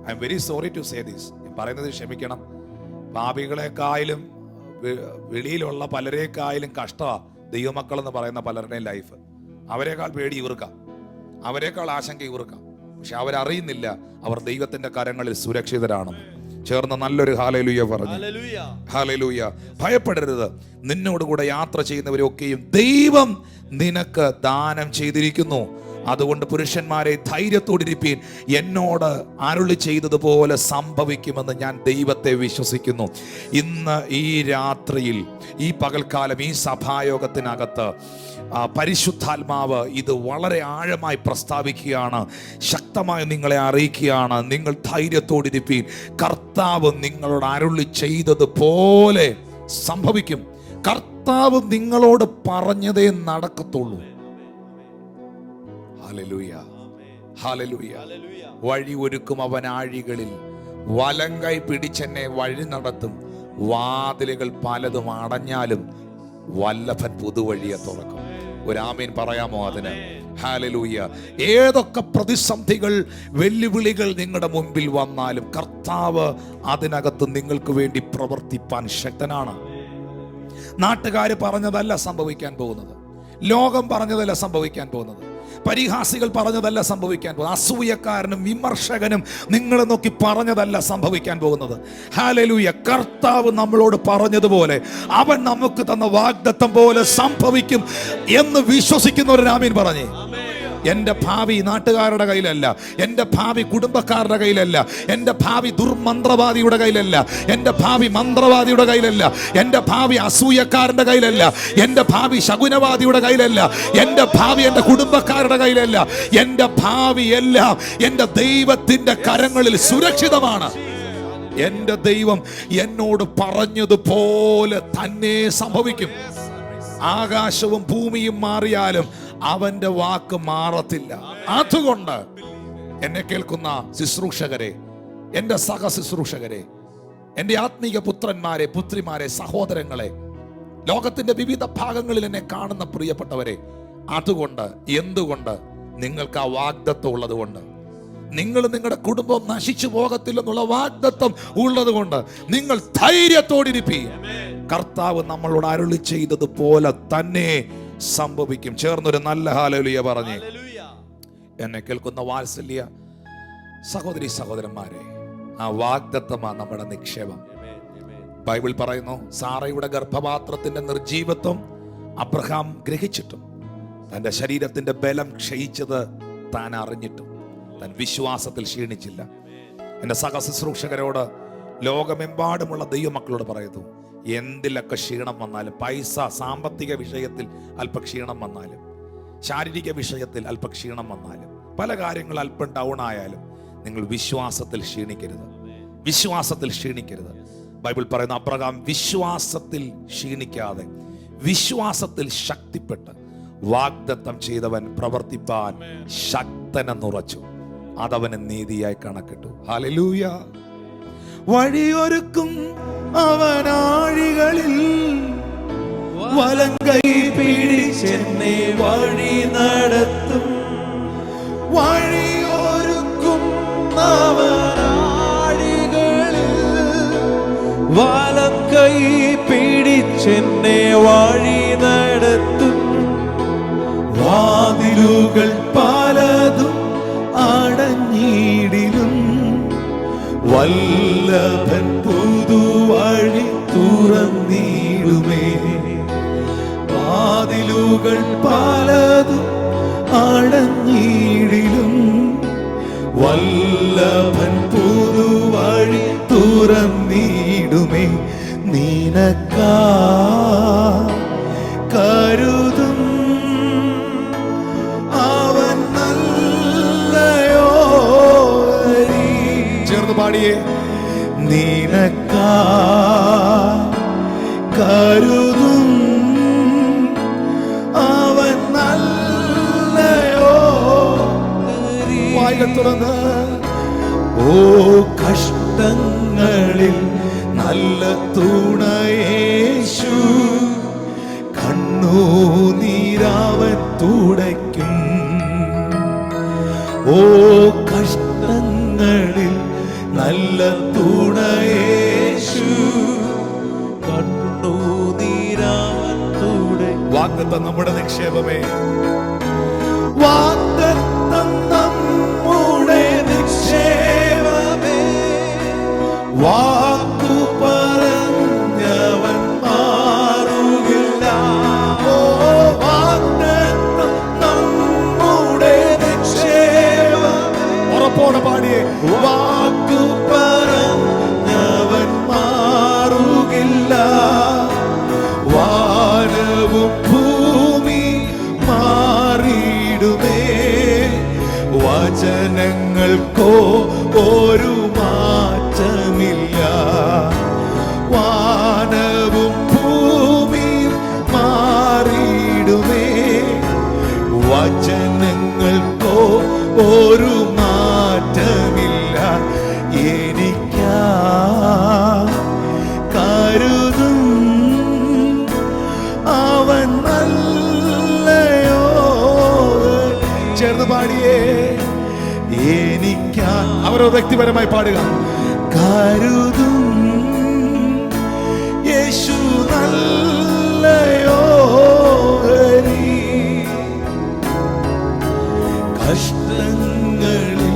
I am very sorry to say this, ഞാൻ പറയുന്നത് ക്ഷമിക്കണം, പാപികളെക്കായാലും വെളിയിലുള്ള പലരെക്കായാലും കഷ്ടമാണ് ദൈവമക്കളെന്ന് പറയുന്ന പലരുടെയും ലൈഫ്. അവരെക്കാൾ പേടി ഇവർക്കാം, അവരെക്കാൾ ആശങ്ക ഇവർക്കാം. പക്ഷെ അവരറിയുന്നില്ല അവർ ദൈവത്തിൻ്റെ കരങ്ങളിൽ സുരക്ഷിതരാണെന്ന്. ചേർന്ന് നല്ലൊരു ഹല്ലേലൂയ പറഞ്ഞു. ഹല്ലേലൂയ. ഭയപ്പെടരുത്. നിന്നോടുകൂടെ യാത്ര ചെയ്യുന്നവരൊക്കെയും ദൈവം നിനക്ക് ദാനം ചെയ്തിരിക്കുന്നു. അതുകൊണ്ട് പുരുഷന്മാരെ ധൈര്യത്തോടിരിപ്പീൻ. എന്നോട് അരുളി ചെയ്തതുപോലെ സംഭവിക്കുമെന്ന് ഞാൻ ദൈവത്തെ വിശ്വസിക്കുന്നു. ഇന്ന് ഈ രാത്രിയിൽ, ഈ പകൽക്കാലം, ഈ സഭായോഗത്തിനകത്ത് പരിശുദ്ധാത്മാവ് ഇത് വളരെ ആഴമായി പ്രസ്താവിക്കുകയാണ്, ശക്തമായി നിങ്ങളെ അറിയിക്കുകയാണ്. നിങ്ങൾ ധൈര്യത്തോടിരിപ്പീൻ. കർത്താവ് നിങ്ങളോട് അരുളി ചെയ്തതുപോലെ സംഭവിക്കും. കർത്താവ് നിങ്ങളോട് പറഞ്ഞതേ നടക്കത്തുള്ളൂ. Hallelujah, hallelujah. വഴി ഒരുക്കും അവൻ ആഴികളിൽ, വലങ്കൈ പിടിച്ചെന്നെ വഴി നടത്തും. വാതിലുകൾ പലതും അടഞ്ഞാലും വല്ലഭൻ പുതുവഴിയെ തുറക്കും. ഒരു ആമീൻ പറയാമോ അതിന്? ഹല്ലേലൂയ. ഏതൊക്കെ പ്രതിസന്ധികൾ, വെല്ലുവിളികൾ നിങ്ങളുടെ മുൻപിൽ വന്നാലും കർത്താവ് അതിനകത്ത് നിങ്ങൾക്ക് വേണ്ടി പ്രവർത്തിപ്പാൻ ശക്തനാണ്. നാട്ടുകാർ പറഞ്ഞതല്ല സംഭവിക്കാൻ പോകുന്നത്, ലോകം പറഞ്ഞതല്ല സംഭവിക്കാൻ പോകുന്നത്, പരിഹാസികൾ പറഞ്ഞതല്ല സംഭവിക്കാൻ പോകുന്നത്, അസൂയക്കാരനും വിമർശകനും നിങ്ങളെ നോക്കി പറഞ്ഞതല്ല സംഭവിക്കാൻ പോകുന്നത്. ഹല്ലേലൂയ. കർത്താവ് നമ്മളോട് പറഞ്ഞതുപോലെ, അവൻ നമുക്ക് തന്ന വാഗ്ദത്തം പോലെ സംഭവിക്കും എന്ന് വിശ്വസിക്കുന്നവർ ആമീൻ പറഞ്ഞേ. എൻ്റെ ഭാവി നാട്ടുകാരുടെ കയ്യിലല്ല, എൻ്റെ ഭാവി കുടുംബക്കാരുടെ കയ്യിലല്ല, എൻ്റെ ഭാവി ദുർമന്ത്രവാദിയുടെ കയ്യിലല്ല, എൻ്റെ ഭാവി മന്ത്രവാദിയുടെ കയ്യിലല്ല, എൻ്റെ ഭാവി അസൂയക്കാരൻ്റെ കയ്യിലല്ല, എൻ്റെ ഭാവി ശകുനവാദിയുടെ കയ്യിലല്ല, എൻ്റെ ഭാവി എൻ്റെ കുടുംബക്കാരുടെ കയ്യിലല്ല. എൻ്റെ ഭാവി എല്ലാം എൻ്റെ ദൈവത്തിൻ്റെ കരങ്ങളിൽ സുരക്ഷിതമാണ്. എൻ്റെ ദൈവം എന്നോട് പറഞ്ഞതുപോലെ തന്നെ സംഭവിക്കും. ആകാശവും ഭൂമിയും മാറിയാലും അവന്റെ വാക്ക് മാറത്തില്ല. അതുകൊണ്ട് എന്നെ കേൾക്കുന്ന ശുശ്രൂഷകരെ, എൻ്റെ സഹ ശുശ്രൂഷകരെ, എൻ്റെ ആത്മീയ പുത്രന്മാരെ, പുത്രിമാരെ, സഹോദരങ്ങളെ, ലോകത്തിന്റെ വിവിധ ഭാഗങ്ങളിൽ എന്നെ കാണുന്ന പ്രിയപ്പെട്ടവരെ, അതുകൊണ്ട് എന്തുകൊണ്ട് നിങ്ങൾക്ക് ആ വാഗ്ദത്തം ഉള്ളത് കൊണ്ട്, നിങ്ങൾ നിങ്ങളുടെ കുടുംബം നശിച്ചു പോകത്തില്ലെന്നുള്ള വാഗ്ദത്തം ഉള്ളത് കൊണ്ട് നിങ്ങൾ ധൈര്യത്തോടിരിപ്പീൻ. കർത്താവ് നമ്മളോട് അരുളി ചെയ്തതുപോലെ തന്നെ സംഭവിക്കും. ചേർന്നൊരു നല്ല ഹല്ലേലൂയ പറഞ്ഞേ. എന്നെ കേൾക്കുന്ന വാത്സല്യ സഹോദരി സഹോദരന്മാരെ, ആ വാഗ്ദത്തമാണ് നമ്മുടെ നിക്ഷേപം. ബൈബിൾ പറയുന്നു, സാറയുടെ ഗർഭപാത്രത്തിന്റെ നിർജീവത്വം അബ്രഹാം ഗ്രഹിച്ചിട്ടും തന്റെ ശരീരത്തിന്റെ ബലം ക്ഷയിച്ചത് താൻ അറിഞ്ഞിട്ടും താൻ വിശ്വാസത്തിൽ ക്ഷീണിച്ചില്ല. എൻ്റെ സഹശുശ്രൂഷകരോട്, ലോകമെമ്പാടുമുള്ള ദൈവമക്കളോട് പറയുന്നു, എന്തിലൊക്കെ ക്ഷീണം വന്നാലും, പൈസ സാമ്പത്തിക വിഷയത്തിൽ അല്പ ക്ഷീണം വന്നാലും, ശാരീരിക വിഷയത്തിൽ അല്പ ക്ഷീണം വന്നാലും, പല കാര്യങ്ങൾ അല്പം ഡൗൺ ആയാലും നിങ്ങൾ വിശ്വാസത്തിൽ ക്ഷീണിക്കരുത്. വിശ്വാസത്തിൽ ക്ഷീണിക്കരുത്. ബൈബിൾ പറയുന്ന അബ്രഹാം വിശ്വാസത്തിൽ ക്ഷീണിക്കാതെ വിശ്വാസത്തിൽ ശക്തിപ്പെട്ട് വാഗ്ദത്തം ചെയ്തവൻ പ്രവർത്തിപ്പാൻ ശക്തനെന്നുറച്ചു. അതവന് നീതിയായി കണക്കിട്ടു. ഹല്ലേലൂയ. വഴിയൊരുക്കും അവനാഴികളിൽ, വലങ്കൈ പിടിച്ചെന്നെ വഴി നടത്തും. വഴിയൊരുക്കും അവനാഴികളിൽ, വലങ്കൈ പിടിച്ചെന്നെ വഴി നടത്തും. വാതിലുകൾ പലതും അടഞ്ഞിടിലും വല്ലഭൻ പുതുവഴി തുറന്നിടുമേ. വാതിലുകൾ പലതും അടഞ്ഞിടിലും വല്ലഭൻ പുതുവഴി തുറന്നിടുമേ. നിനക്കാ കരുതും അവൻ നല്ലയോ. ചേർന്ന് പാടിയേ. നിനക്കാ കരുതും അവൻ നല്ലയോ. വായികൾ തുറന്ന്, ഓ കഷ്ടങ്ങളിൽ നല്ല തുണയേശു, കണ്ണുനീരവൻ തുടയ്ക്കും. ഓ കഷ്ടങ്ങളിൽ നല്ല തുണയേശു, കണ്ണുനീരവൻ തുടയ്ക്കും. വാഗ്ദത്തം നമ്മുടെ നിക്ഷേപമേ. വാഗ്ദത്തം നമ്മുടെ നിക്ഷേപമേ. വാക്കു പറഞ്ഞവൻ മാറുകില്ല. വാനവും ഭൂമി മാറിയിടുമേ, വചനങ്ങൾക്കോ ഒരു മാറ്റമില്ല. വാനവും ഭൂമിയും മാറിയിടുമേ, വചനങ്ങൾക്കോ ഒരു മാറ്റമില്ല. എനിക്കാ കരുതും അവൻ നല്ലയോ. ചേർന്ന് പാടിയേ, എനിക്കാ. അവരോ വ്യക്തിപരമായി പാടുക. കരുതും യേശു നല്ലയോ. കഷ്ടങ്ങളിൽ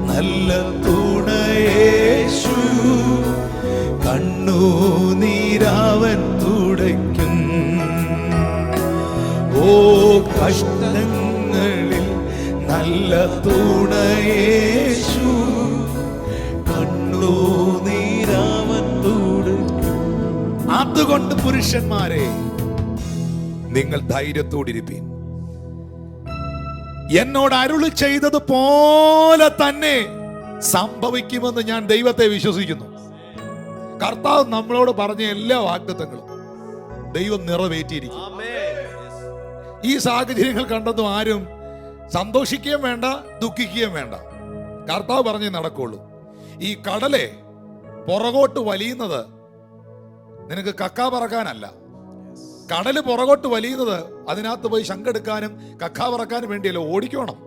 നല്ല തുണയേശു, കണ്ണുനീരാവൻ തുടയ്ക്കും. ഓ കഷ്ടങ്ങളിൽ നല്ല തുണയേശു, കണ്ണുനീരാവൻ തുടയ്ക്കും. അതുകൊണ്ട് പുരുഷന്മാരെ, നിങ്ങൾ ധൈര്യത്തോടിരിപ്പീൻ. എന്നോട് അരുളി ചെയ്തതുപോലെ തന്നെ സംഭവിക്കുമെന്ന് ഞാൻ ദൈവത്തെ വിശ്വസിക്കുന്നു. കർത്താവ് നമ്മളോട് പറഞ്ഞ എല്ലാ വാഗ്ദത്തങ്ങളും ദൈവം നിറവേറ്റിയിരിക്കും. ഈ സാഹചര്യങ്ങൾ കണ്ടതും ആരും സന്തോഷിക്കുകയും വേണ്ട, ദുഃഖിക്കുകയും വേണ്ട. കർത്താവ് പറഞ്ഞേ നടക്കുള്ളൂ. ഈ കടലെ പുറകോട്ട് വലിയുന്നത് നിനക്ക് കക്ക പറക്കാനല്ല. കടല് പുറകോട്ട് വലിയുന്നത് അതിനകത്ത് പോയി ശങ്കെടുക്കാനും കക്ക പറക്കാനും വേണ്ടിയല്ല. ഓടിക്കണം.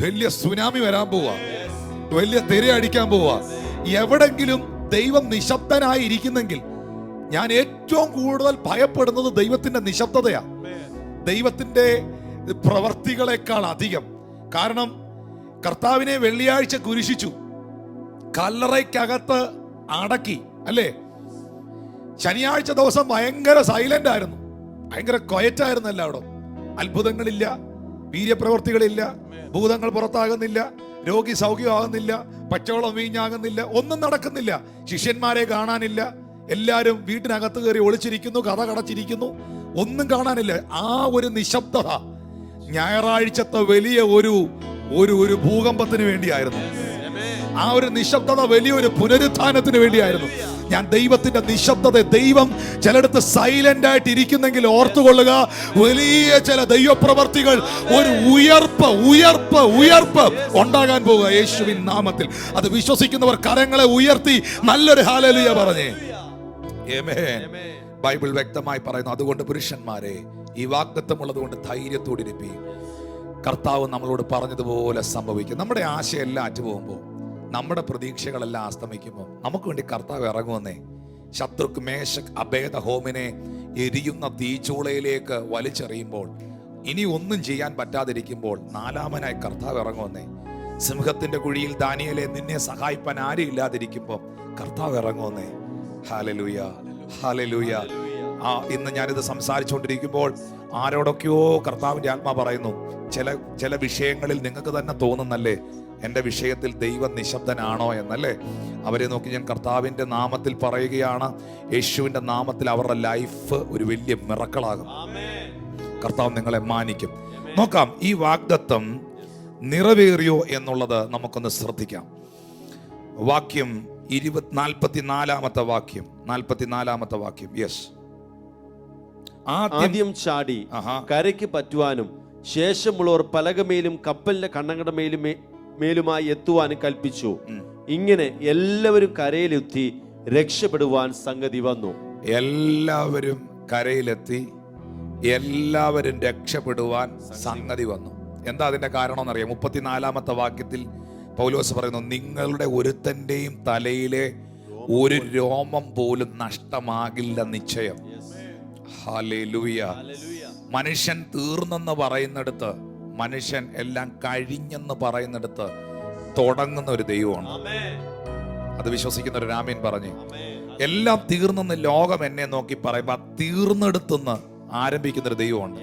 വലിയ സുനാമി വരാൻ പോവാ, വലിയ തിര അടിക്കാൻ പോവാ. എവിടെങ്കിലും ദൈവം നിശബ്ദനായി ഇരിക്കുന്നെങ്കിൽ ഞാൻ ഏറ്റവും കൂടുതൽ ഭയപ്പെടുന്നത് ദൈവത്തിന്റെ നിശബ്ദതയാ, ദൈവത്തിന്റെ പ്രവർത്തികളെക്കാൾ അധികം. കാരണം കർത്താവിനെ വെള്ളിയാഴ്ച കുരിശിച്ചു, കല്ലറയ്ക്കകത്ത് അടക്കി, അല്ലേ? ശനിയാഴ്ച ദിവസം ഭയങ്കര സൈലന്റ് ആയിരുന്നു, ഭയങ്കര ക്വയറ്റ് ആയിരുന്നു എല്ലായിടും. അത്ഭുതങ്ങളില്ല, വീര്യപ്രവർത്തികളില്ല, ഭൂതങ്ങൾ പുറത്താകുന്നില്ല, രോഗി സൗഖ്യമാകുന്നില്ല, പച്ചവെള്ളം വീഞ്ഞാകുന്നില്ല, ഒന്നും നടക്കുന്നില്ല. ശിഷ്യന്മാരെ കാണാനില്ല, എല്ലാവരും വീട്ടിനകത്ത് കയറി ഒളിച്ചിരിക്കുന്നു, കഥ കടച്ചിരിക്കുന്നു, ഒന്നും കാണാനില്ല. ആ ഒരു നിശബ്ദത ഞായറാഴ്ചത്തെ വലിയ ഒരു ഭൂകമ്പത്തിന് വേണ്ടിയായിരുന്നു. ആ ഒരു നിശബ്ദത വലിയൊരു പുനരുത്ഥാനത്തിന് വേണ്ടിയായിരുന്നു. ഞാൻ ദൈവത്തിന്റെ നിശബ്ദത, ദൈവം ചിലടത്ത് സൈലന്റ് ആയിട്ട് ഇരിക്കുന്നെങ്കിൽ ഓർത്തുകൊള്ളുക, വലിയ ചില ദൈവപ്രവർത്തികൾ, ഒരു ഉയർപ്പ് ഉണ്ടാകാൻ പോവുക യേശുവിൻ നാമത്തിൽ. അത് വിശ്വസിക്കുന്നവർ കരങ്ങളെ ഉയർത്തി നല്ലൊരു ഹല്ലേലൂയ പറഞ്ഞേ. ആമേൻ. ബൈബിൾ വ്യക്തമായി പറയുന്നു. അതുകൊണ്ട് പുരുഷന്മാരെ, ഈ വാഗ്ദത്തമുള്ളത് കൊണ്ട് ധൈര്യത്തോടിരിപ്പീൻ. കർത്താവ് നമ്മളോട് പറഞ്ഞതുപോലെ സംഭവിക്കും. നമ്മുടെ ആശയെല്ലാം അറ്റുപോകുമ്പോൾ, നമ്മുടെ പ്രതീക്ഷകളെല്ലാം അസ്തമിക്കുമ്പോൾ നമുക്ക് വേണ്ടി കർത്താവ് ഇറങ്ങുമെന്നേ. ശത്രുക്ക് മേശക് അബേദ ഹോമിനെ എരിയുന്ന തീച്ചൂളയിലേക്ക് വലിച്ചെറിയുമ്പോൾ, ഇനി ഒന്നും ചെയ്യാൻ പറ്റാതിരിക്കുമ്പോൾ നാലാമനായി കർത്താവ് ഇറങ്ങുമെന്നേ. സിംഹത്തിന്റെ കുഴിയിൽ ദാനിയേലേ നിന്നെ സഹായിപ്പാൻ ആരും ഇല്ലാതിരിക്കുമ്പോൾ കർത്താവ് ഇറങ്ങുമെന്നേ. Hallelujah, hallelujah. ഇന്ന് ഞാനിത് സംസാരിച്ചുകൊണ്ടിരിക്കുമ്പോൾ ആരോടൊക്കെയോ കർത്താവിന്റെ ആത്മാ പറയുന്നു, ചില വിഷയങ്ങളിൽ നിങ്ങൾക്ക് തന്നെ തോന്നുന്നല്ലേ, എൻ്റെ വിഷയത്തിൽ ദൈവം നിശബ്ദനാണോ എന്നല്ലേ? അവരെ നോക്കി ഞാൻ കർത്താവിൻ്റെ നാമത്തിൽ പറയുകയാണ്, യേശുവിൻ്റെ നാമത്തിൽ അവരുടെ ലൈഫ് ഒരു വലിയ മിറക്കിളാകും. കർത്താവ് നിങ്ങളെ മാനിക്കും. നോക്കാം, ഈ വാഗ്ദത്തം നിറവേറിയോ എന്നുള്ളത് നമുക്കൊന്ന് ശ്രദ്ധിക്കാം. വാക്യം 44-ാമത്തെ വാക്യം. യെസ്. ആദ്യം ചാടി കരയ്ക്ക് പറ്റുവാനും ശേഷമുള്ളവർ പലകമേലും കപ്പലിന്റെ കണ്ണങ്ങളുടെ മേലുമായി എത്തുവാനും കൽപ്പിച്ചു. ഇങ്ങനെ എല്ലാവരും കരയിലെത്തി രക്ഷപ്പെടുവാൻ സംഗതി വന്നു. എല്ലാവരും കരയിലെത്തി, എല്ലാവരും രക്ഷപ്പെടുവാൻ സംഗതി വന്നു. എന്താ അതിന്റെ കാരണം എന്നറിയാം? 34-ാമത്തെ വാക്യത്തിൽ പൗലോസ് പറയുന്നു, നിങ്ങളുടെ ഒരുത്തന്റെയും തലയിലെ ഒരു രോമം പോലും നഷ്ടമാകില്ല നിശ്ചയം. ഹല്ലേലൂയ. മനുഷ്യൻ തീർന്നെന്ന് പറയുന്നിടത്ത്, മനുഷ്യൻ എല്ലാം കഴിഞ്ഞെന്ന് പറയുന്നിടത്ത് തുടങ്ങുന്ന ഒരു ദൈവമാണ്. അത് വിശ്വസിക്കുന്ന ഒരു ആമേൻ പറഞ്ഞു. എല്ലാം തീർന്നെന്ന് ലോകം എന്നെ നോക്കി പറയുമ്പോ തീർന്നെടുത്തുനിന്ന് ആരംഭിക്കുന്നൊരു ദൈവമുണ്ട്.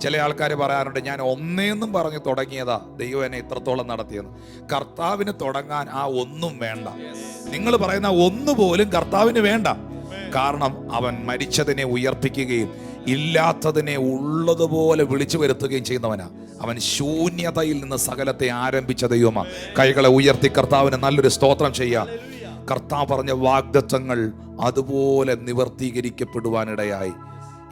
ചില ആൾക്കാർ പറയാറുണ്ട്, ഞാൻ ഒന്നേന്നും പറഞ്ഞ് തുടങ്ങിയതാ, ദൈവം എന്നെ ഇത്രത്തോളം നടത്തിയെന്ന്. കർത്താവിന് തുടങ്ങാൻ ആ ഒന്നും വേണ്ട. നിങ്ങൾ പറയുന്ന ഒന്നുപോലും കർത്താവിന് വേണ്ട. കാരണം അവൻ മരിച്ചതിനെ ഉയർപ്പിക്കുകയും ഇല്ലാത്തതിനെ ഉള്ളതുപോലെ വിളിച്ചു വരുത്തുകയും ചെയ്യുന്നവനാ. അവൻ ശൂന്യതയിൽ നിന്ന് സകലത്തെ ആരംഭിച്ച ദൈവമാ. കൈകളെ ഉയർത്തി കർത്താവിന് നല്ലൊരു സ്തോത്രം ചെയ്യാം. കർത്താവ് പറഞ്ഞ വാഗ്ദത്തങ്ങൾ അതുപോലെ നിവർത്തീകരിക്കപ്പെടുവാനിടയായി.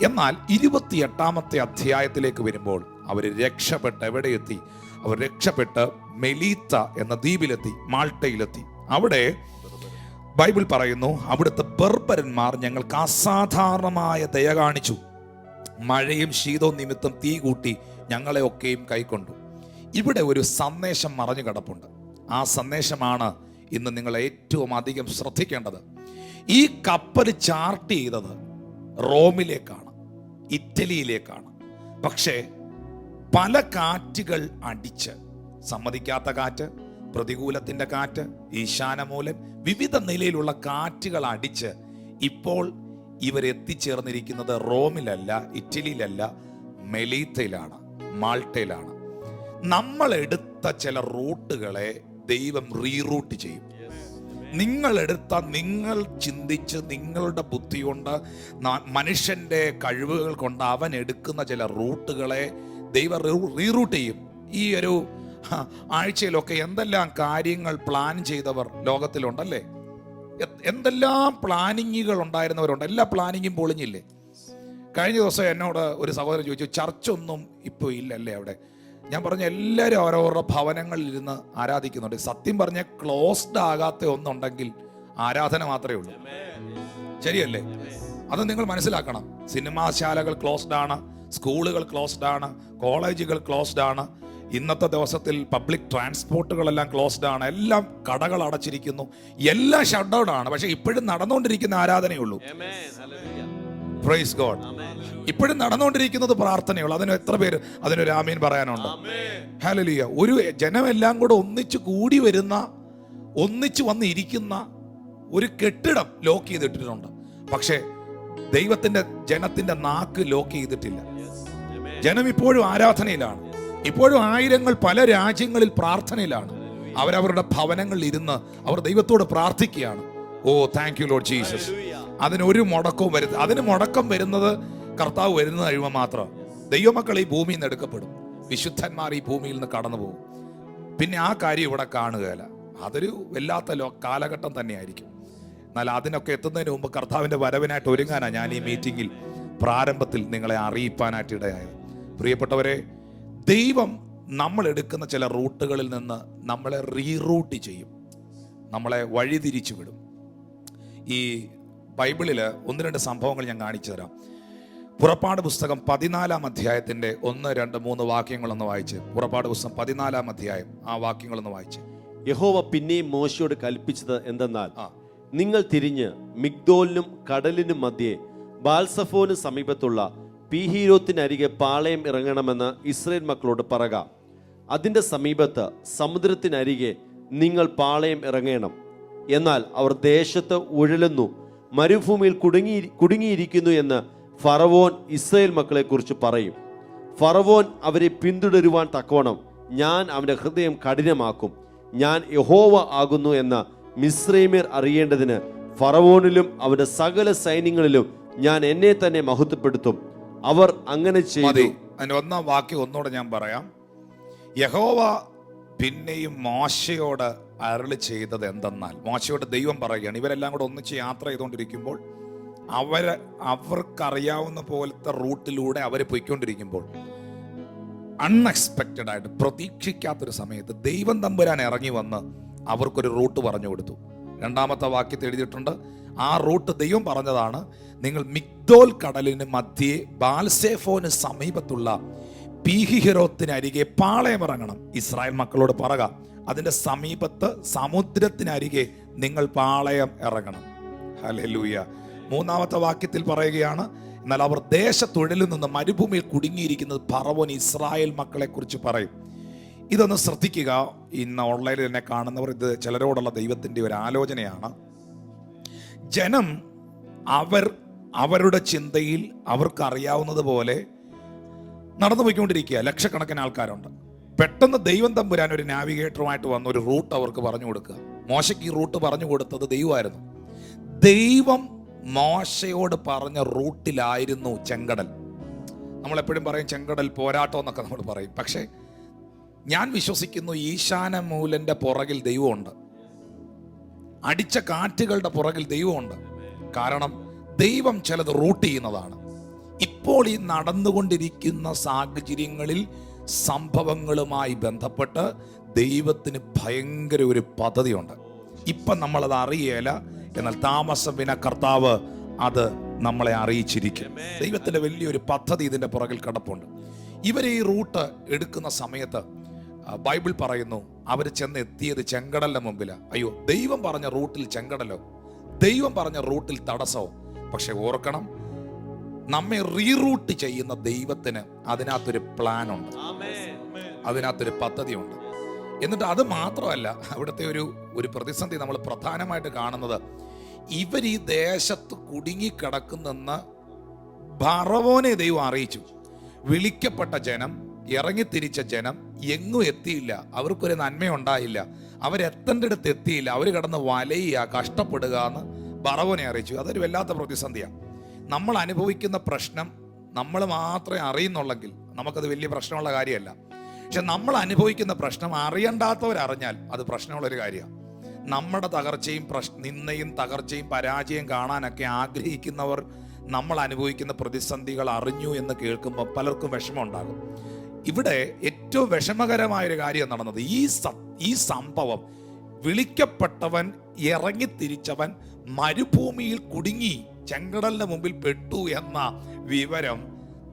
എന്നാൽ 28-ാമത്തെ അധ്യായത്തിലേക്ക് വരുമ്പോൾ അവർ രക്ഷപ്പെട്ട് എവിടെ എത്തി? അവർ രക്ഷപ്പെട്ട് മെലീത്ത എന്ന ദ്വീപിലെത്തി, മാൾട്ടയിലെത്തി. അവിടെ ബൈബിൾ പറയുന്നു, അവിടുത്തെ ബർബരന്മാർ ഞങ്ങൾക്ക് അസാധാരണമായ ദയ കാണിച്ചു, മഴയും ശീതവും നിമിത്തം തീ കൂട്ടി ഞങ്ങളെ ഒക്കെയും കൈക്കൊണ്ടു. ഇവിടെ ഒരു സന്ദേശം മറഞ്ഞു കിടപ്പുണ്ട്. ആ സന്ദേശമാണ് ഇന്ന് നിങ്ങൾ ഏറ്റവും അധികം ശ്രദ്ധിക്കേണ്ടത്. ഈ കപ്പൽ ചാർട്ട് ചെയ്തത് റോമിലേക്കാണ്, ഇറ്റലിയിലേക്കാണ്. പക്ഷേ പല കാറ്റുകൾ അടിച്ച്, സമ്മതിക്കാത്ത കാറ്റ്, പ്രതികൂലത്തിന്റെ കാറ്റ്, ഈശാനമൂലം, വിവിധ നിലയിലുള്ള കാറ്റുകൾ അടിച്ച് ഇപ്പോൾ ഇവരെത്തിച്ചേർന്നിരിക്കുന്നത് റോമിലല്ല, ഇറ്റലിയിലല്ല, മെലീത്തയിലാണ്, മാൾട്ടയിലാണ്. നമ്മൾ എടുത്ത ചില റൂട്ടുകളെ ദൈവം റീറൂട്ട് ചെയ്യും. നിങ്ങൾ ചിന്തിച്ച് നിങ്ങളുടെ ബുദ്ധി കൊണ്ട്, മനുഷ്യന്റെ കഴിവുകൾ കൊണ്ട് അവൻ എടുക്കുന്ന ചില റൂട്ടുകളെ ദൈവം റീറൂട്ട് ചെയ്യും. ഈ ഒരു ആഴ്ചയിലൊക്കെ എന്തെല്ലാം കാര്യങ്ങൾ പ്ലാൻ ചെയ്തവർ ലോകത്തിലുണ്ടല്ലേ? എന്തെല്ലാം പ്ലാനിങ്ങുകൾ ഉണ്ടായിരുന്നവരുണ്ട്. എല്ലാ പ്ലാനിങ്ങും പൊളിഞ്ഞില്ലേ? കഴിഞ്ഞ ദിവസം എന്നോട് ഒരു സഹോദരൻ ചോദിച്ചു, ചർച്ചൊന്നും ഇപ്പോൾ ഇല്ലല്ലേ അവിടെ? ഞാൻ പറഞ്ഞു, എല്ലാവരും അവരവരുടെ ഭവനങ്ങളിൽ ഇരുന്ന് ആരാധിക്കുന്നുണ്ട്. സത്യം പറഞ്ഞ ക്ലോസ്ഡ് ആകാത്ത ഒന്നുണ്ടെങ്കിൽ ആരാധന മാത്രമേ ഉള്ളൂ. ശരിയല്ലേ? അത് നിങ്ങൾ മനസ്സിലാക്കണം. സിനിമാശാലകൾ ക്ലോസ്ഡ് ആണ്, സ്കൂളുകൾ ക്ലോസ്ഡ് ആണ്, കോളേജുകൾ ക്ലോസ്ഡ് ആണ്. ഇന്നത്തെ ദിവസത്തിൽ പബ്ലിക് ട്രാൻസ്പോർട്ടുകളെല്ലാം ക്ലോസ്ഡ് ആണ്, എല്ലാം കടകൾ അടച്ചിരിക്കുന്നു, എല്ലാം ഷട്ട് ഡൗൺ ആണ്. പക്ഷെ ഇപ്പോഴും നടന്നുകൊണ്ടിരിക്കുന്ന ആരാധനയുള്ളൂ. Praise God. ഇപ്പോഴും നടന്നുകൊണ്ടിരിക്കുന്നത് പ്രാർത്ഥനയുള്ളൂ. അതിന് എത്ര പേര് അതിനൊരു ആമീൻ പറയാനുണ്ട്? ഹല്ലേലൂയ. ഒരു ജനമെല്ലാം കൂടെ ഒന്നിച്ചു കൂടി വരുന്ന, ഒന്നിച്ചു വന്നിരിക്കുന്ന ഒരു കെട്ടിടം ലോക്ക് ചെയ്തിട്ടിട്ടുണ്ട്. പക്ഷേ ദൈവത്തിന്റെ ജനത്തിന്റെ നാക്ക് ലോക്ക് ചെയ്തിട്ടില്ല. ജനം ഇപ്പോഴും ആരാധനയിലാണ്. ഇപ്പോഴും ആയിരങ്ങൾ പല രാജ്യങ്ങളിൽ പ്രാർത്ഥനയിലാണ്. അവരവരുടെ ഭവനങ്ങളിൽ ഇരുന്ന് അവർ ദൈവത്തോട് പ്രാർത്ഥിക്കുകയാണ്. ഓ താങ്ക് യു ലോർഡ് ജീസസ്. അതിനൊരു മുടക്കവും വരുന്നത്, അതിന് മുടക്കം വരുന്നത് കർത്താവ് വരുന്നത് കഴിയുമ്പോൾ മാത്രം. ദൈവമക്കൾ ഈ ഭൂമിയിൽ നിന്ന് എടുക്കപ്പെടും, വിശുദ്ധന്മാർ ഈ ഭൂമിയിൽ നിന്ന് കടന്നു പോകും. പിന്നെ ആ കാര്യം ഇവിടെ കാണുകയില്ല. അതൊരു വല്ലാത്ത കാലഘട്ടം തന്നെയായിരിക്കും. എന്നാൽ അതിനൊക്കെ എത്തുന്നതിന് മുമ്പ് കർത്താവിന്റെ വരവിനായിട്ട് ഒരുങ്ങാനാണ് ഞാൻ ഈ മീറ്റിംഗിൽ പ്രാരംഭത്തിൽ നിങ്ങളെ അറിയിപ്പാനായിട്ട് ഇടയായത്. പ്രിയപ്പെട്ടവരെ, ദൈവം നമ്മൾ എടുക്കുന്ന ചില റൂട്ടുകളിൽ നിന്ന് നമ്മളെ റീറൂട്ട് ചെയ്യും, നമ്മളെ വഴിതിരിച്ചു വിടും. ഈ ബൈബിളിൽ 1-2 സംഭവങ്ങൾ ഞാൻ കാണിച്ചു തരാം. പുറപ്പാട് പുസ്തകം 14-ാം അധ്യായത്തിന്റെ 1, 2, 3 വാക്യങ്ങളൊന്ന് വായിച്ച്. പുറപ്പാട് പുസ്തകം 14-ാം അധ്യായം ആ വാക്യങ്ങളൊന്ന് വായിച്ച്. യഹോവ പിന്നെയും മോശയോട് കൽപ്പിച്ചത് എന്തെന്നാൽ, നിങ്ങൾ തിരിഞ്ഞ് മിഗ്ദോലിനും കടലിനും മധ്യേ ബാൽസഫോന് സമീപത്തുള്ള പീഹീരോത്തിനരികെ പാളയം ഇറങ്ങണമെന്ന് ഇസ്രായേൽ മക്കളോട് പറക. അതിൻ്റെ സമീപത്ത് സമുദ്രത്തിനരികെ നിങ്ങൾ പാളയം ഇറങ്ങണം. എന്നാൽ അവർ ദേശത്ത് ഉഴലുന്നു, മരുഭൂമിയിൽ കുടുങ്ങിയിരിക്കുന്നു എന്ന് ഫറവോൻ ഇസ്രായേൽ മക്കളെ കുറിച്ച് പറയും. ഫറവോൻ അവരെ പിന്തുടരുവാൻ തക്കവണ്ണം ഞാൻ അവൻ്റെ ഹൃദയം കഠിനമാക്കും. ഞാൻ യഹോവ ആകുന്നു എന്ന് മിസ്രൈമ്യർ അറിയേണ്ടതിന് ഫറവോനിലും അവന്റെ സകല സൈന്യങ്ങളിലും ഞാൻ എന്നെ തന്നെ മഹത്വപ്പെടുത്തും. അവർ അങ്ങനെ ചെയ്തു. അതിന്റെ 1-ാം വാക്യം ഒന്നുകൂടെ ഞാൻ പറയാം. യഹോവ പിന്നെയും മോശയോട് അരുളി ചെയ്തത് എന്തെന്നാൽ, മോശയോട് ദൈവം പറയുകയാണ്, ഇവരെല്ലാം കൂടെ ഒന്നിച്ച് യാത്ര ചെയ്തുകൊണ്ടിരിക്കുമ്പോൾ അവർക്കറിയാവുന്ന പോലത്തെ റൂട്ടിലൂടെ അവർ പോയിക്കൊണ്ടിരിക്കുമ്പോൾ അൺഎക്സ്പെക്റ്റഡ് ആയിട്ട്, പ്രതീക്ഷിക്കാത്തൊരു സമയത്ത് ദൈവം തമ്പുരാൻ ഇറങ്ങി വന്ന് അവർക്കൊരു റൂട്ട് പറഞ്ഞു കൊടുത്തു. 2-ാമത്തെ വാക്യത്തിൽ എഴുതിയിട്ടുണ്ട്, ആ റൂട്ട് ദൈവം പറഞ്ഞതാണ്, നിങ്ങൾ മിഗ്ദോൽ കടലിന് മധ്യേ ബാൽസെഫോന് സമീപത്തുള്ള പീഹിഹിരോത്തിനരികെ പാളയമിറങ്ങണം. ഇസ്രായേൽ മക്കളോട് പറക, അതിന്റെ സമീപത്ത് സമുദ്രത്തിനരികെ നിങ്ങൾ പാളയം ഇറങ്ങണം. ഹല്ലേലൂയ. 3-ാമത്തെ വാക്യത്തിൽ പറയുകയാണ്, എന്നാൽ അവർ ദേശത്തൊഴിലിൽ നിന്ന് മരുഭൂമിയിൽ കുടുങ്ങിയിരിക്കുന്നത് ഫറവോൻ ഇസ്രായേൽ മക്കളെ കുറിച്ച് പറയും. ഇതൊന്ന് ശ്രദ്ധിക്കുക. ഇന്ന് ഓൺലൈനിൽ എന്നെ കാണുന്നവർ, ഇത് ചിലരോടുള്ള ദൈവത്തിൻ്റെ ഒരു ആലോചനയാണ്. ജനം അവർ അവരുടെ ചിന്തയിൽ അവർക്കറിയാവുന്നത് പോലെ നടന്നു പോയിക്കൊണ്ടിരിക്കുക. ലക്ഷക്കണക്കിന് ആൾക്കാരുണ്ട്. പെട്ടെന്ന് ദൈവം തമ്പുരാൻ ഒരു നാവിഗേറ്ററുമായിട്ട് വന്ന ഒരു റൂട്ട് അവർക്ക് പറഞ്ഞു കൊടുക്കുക. മോശയ്ക്ക് ഈ റൂട്ട് പറഞ്ഞു കൊടുത്തത് ദൈവമായിരുന്നു. ദൈവം മോശയോട് പറഞ്ഞ റൂട്ടിലായിരുന്നു ചെങ്കടൽ. നമ്മളെപ്പോഴും പറയും ചെങ്കടൽ പോരാട്ടം എന്നൊക്കെ നമ്മൾ പറയും. പക്ഷേ ഞാൻ വിശ്വസിക്കുന്നു ഈശാനമൂലന്റെ പുറകിൽ ദൈവമുണ്ട്, അടിച്ച കാറ്റുകളുടെ പുറകിൽ ദൈവമുണ്ട്. കാരണം ദൈവം ചിലത് റൂട്ട് ചെയ്യുന്നതാണ്. ഇപ്പോൾ ഈ നടന്നുകൊണ്ടിരിക്കുന്ന സാഹചര്യങ്ങളിൽ സംഭവങ്ങളുമായി ബന്ധപ്പെട്ട് ദൈവത്തിന് ഭയങ്കര ഒരു പദ്ധതിയുണ്ട്. ഇപ്പം നമ്മളത് അറിയേല, എന്നാൽ താമസം വിന കർത്താവ് അത് നമ്മളെ അറിയിച്ചിരിക്കും. ദൈവത്തിൻ്റെ വലിയൊരു പദ്ധതി ഇതിൻ്റെ പുറകിൽ കിടപ്പുണ്ട്. ഇവർ ഈ റൂട്ട് എടുക്കുന്ന സമയത്ത് ബൈബിൾ പറയുന്നു അവർ ചെന്ന് എത്തിയത് ചെങ്കടലിന്റെ മുമ്പിലാണ്. അയ്യോ, ദൈവം പറഞ്ഞ റൂട്ടിൽ ചെങ്കടലോ, ദൈവം പറഞ്ഞ റൂട്ടിൽ തടസ്സമോ. പക്ഷെ ഓർക്കണം, നമ്മെ റീറൂട്ട് ചെയ്യുന്ന ദൈവത്തിന് അതിനകത്തൊരു പ്ലാൻ ഉണ്ട്, അതിനകത്തൊരു പദ്ധതിയുണ്ട്. എന്നിട്ട് അത് മാത്രമല്ല, അവിടുത്തെ ഒരു പ്രതിസന്ധി നമ്മൾ പ്രധാനമായിട്ട് കാണുന്നത്, ഇവർ ഈ ദേശത്ത് കുടുങ്ങിക്കിടക്കുന്നെന്ന് ഫറവോനെ ദൈവം അറിയിച്ചു. വിളിക്കപ്പെട്ട ജനം, ഇറങ്ങിത്തിരിച്ച ജനം എങ്ങും എത്തിയില്ല. അവർക്കൊരു നന്മയുണ്ടായില്ല. അവരെത്തേണ്ടടുത്ത് എത്തിയില്ല. അവർ കിടന്ന് വലയുക, കഷ്ടപ്പെടുക എന്ന് ഫറവോനെ അറിയിച്ചു. അതൊരു വല്ലാത്ത പ്രതിസന്ധിയാണ്. നമ്മൾ അനുഭവിക്കുന്ന പ്രശ്നം നമ്മൾ മാത്രമേ അറിയുന്നുള്ളെങ്കിൽ നമുക്കത് വലിയ പ്രശ്നമുള്ള കാര്യമല്ല. പക്ഷെ നമ്മൾ അനുഭവിക്കുന്ന പ്രശ്നം അറിയണ്ടാത്തവരറിഞ്ഞാൽ അത് പ്രശ്നമുള്ളൊരു കാര്യമാണ്. നമ്മുടെ തകർച്ചയും നിന്ദയും തകർച്ചയും പരാജയം കാണാനൊക്കെ ആഗ്രഹിക്കുന്നവർ നമ്മൾ അനുഭവിക്കുന്ന പ്രതിസന്ധികൾ അറിഞ്ഞു എന്ന് കേൾക്കുമ്പോൾ പലർക്കും വിഷമം ഉണ്ടാകും. ഇവിടെ ഏറ്റവും വിഷമകരമായൊരു കാര്യം നടന്നത്, ഈ സംഭവം വിളിക്കപ്പെട്ടവൻ, ഇറങ്ങിത്തിരിച്ചവൻ മരുഭൂമിയിൽ കുടുങ്ങി ചെങ്കടലിന്റെ മുമ്പിൽ പെട്ടു എന്ന വിവരം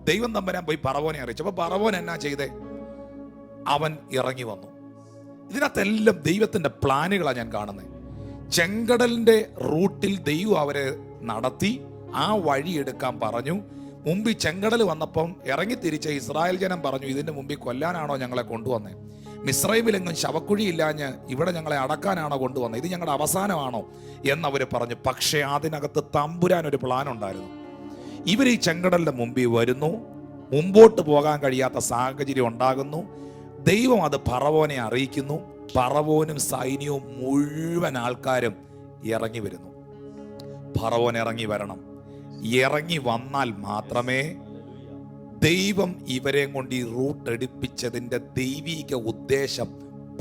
ദൈവം തമ്പുരാൻ പോയി ഫറവോനെ അറിയിച്ചു. അപ്പൊ ഫറവോൻ എന്നാ ചെയ്തേ? അവൻ ഇറങ്ങി വന്നു. ഇതിനകത്തെല്ലാം ദൈവത്തിന്റെ പ്ലാനുകളാണ് ഞാൻ കാണുന്നത്. ചെങ്കടലിന്റെ റൂട്ടിൽ ദൈവം അവരെ നടത്തി, ആ വഴി എടുക്കാൻ പറഞ്ഞു. മുമ്പിൽ ചെങ്കടൽ വന്നപ്പം ഇറങ്ങിത്തിരിച്ച ഇസ്രായേൽ ജനം പറഞ്ഞു, ഇതിന്റെ മുമ്പിൽ കൊല്ലാനാണോ ഞങ്ങളെ കൊണ്ടുവന്നേ? മിസ്രൈമിലെങ്ങും ശവക്കുഴി ഇല്ലാഞ്ഞ് ഇവിടെ ഞങ്ങളെ അടക്കാനാണോ കൊണ്ടുവന്നത്? ഇത് ഞങ്ങളുടെ അവസാനമാണോ എന്നവർ പറഞ്ഞു. പക്ഷേ അതിനകത്ത് തമ്പുരാൻ ഒരു പ്ലാൻ ഉണ്ടായിരുന്നു. ഇവർ ഈ ചെങ്കടലിന്റെ മുമ്പിൽ വരുന്നു, മുമ്പോട്ട് പോകാൻ കഴിയാത്ത സാഹചര്യം ഉണ്ടാകുന്നു. ദൈവം അത് ഫറവോനെ അറിയിക്കുന്നു. ഫറവോനും സൈന്യവും മുഴുവൻ ആൾക്കാരും ഇറങ്ങി വരുന്നു. ഫറവോൻ ഇറങ്ങി വരണം. ഇറങ്ങി വന്നാൽ മാത്രമേ ദൈവം ഇവരെ കൊണ്ട് ഈ റൂട്ട് എടുപ്പിച്ചതിൻ്റെ ദൈവിക ഉദ്ദേശം,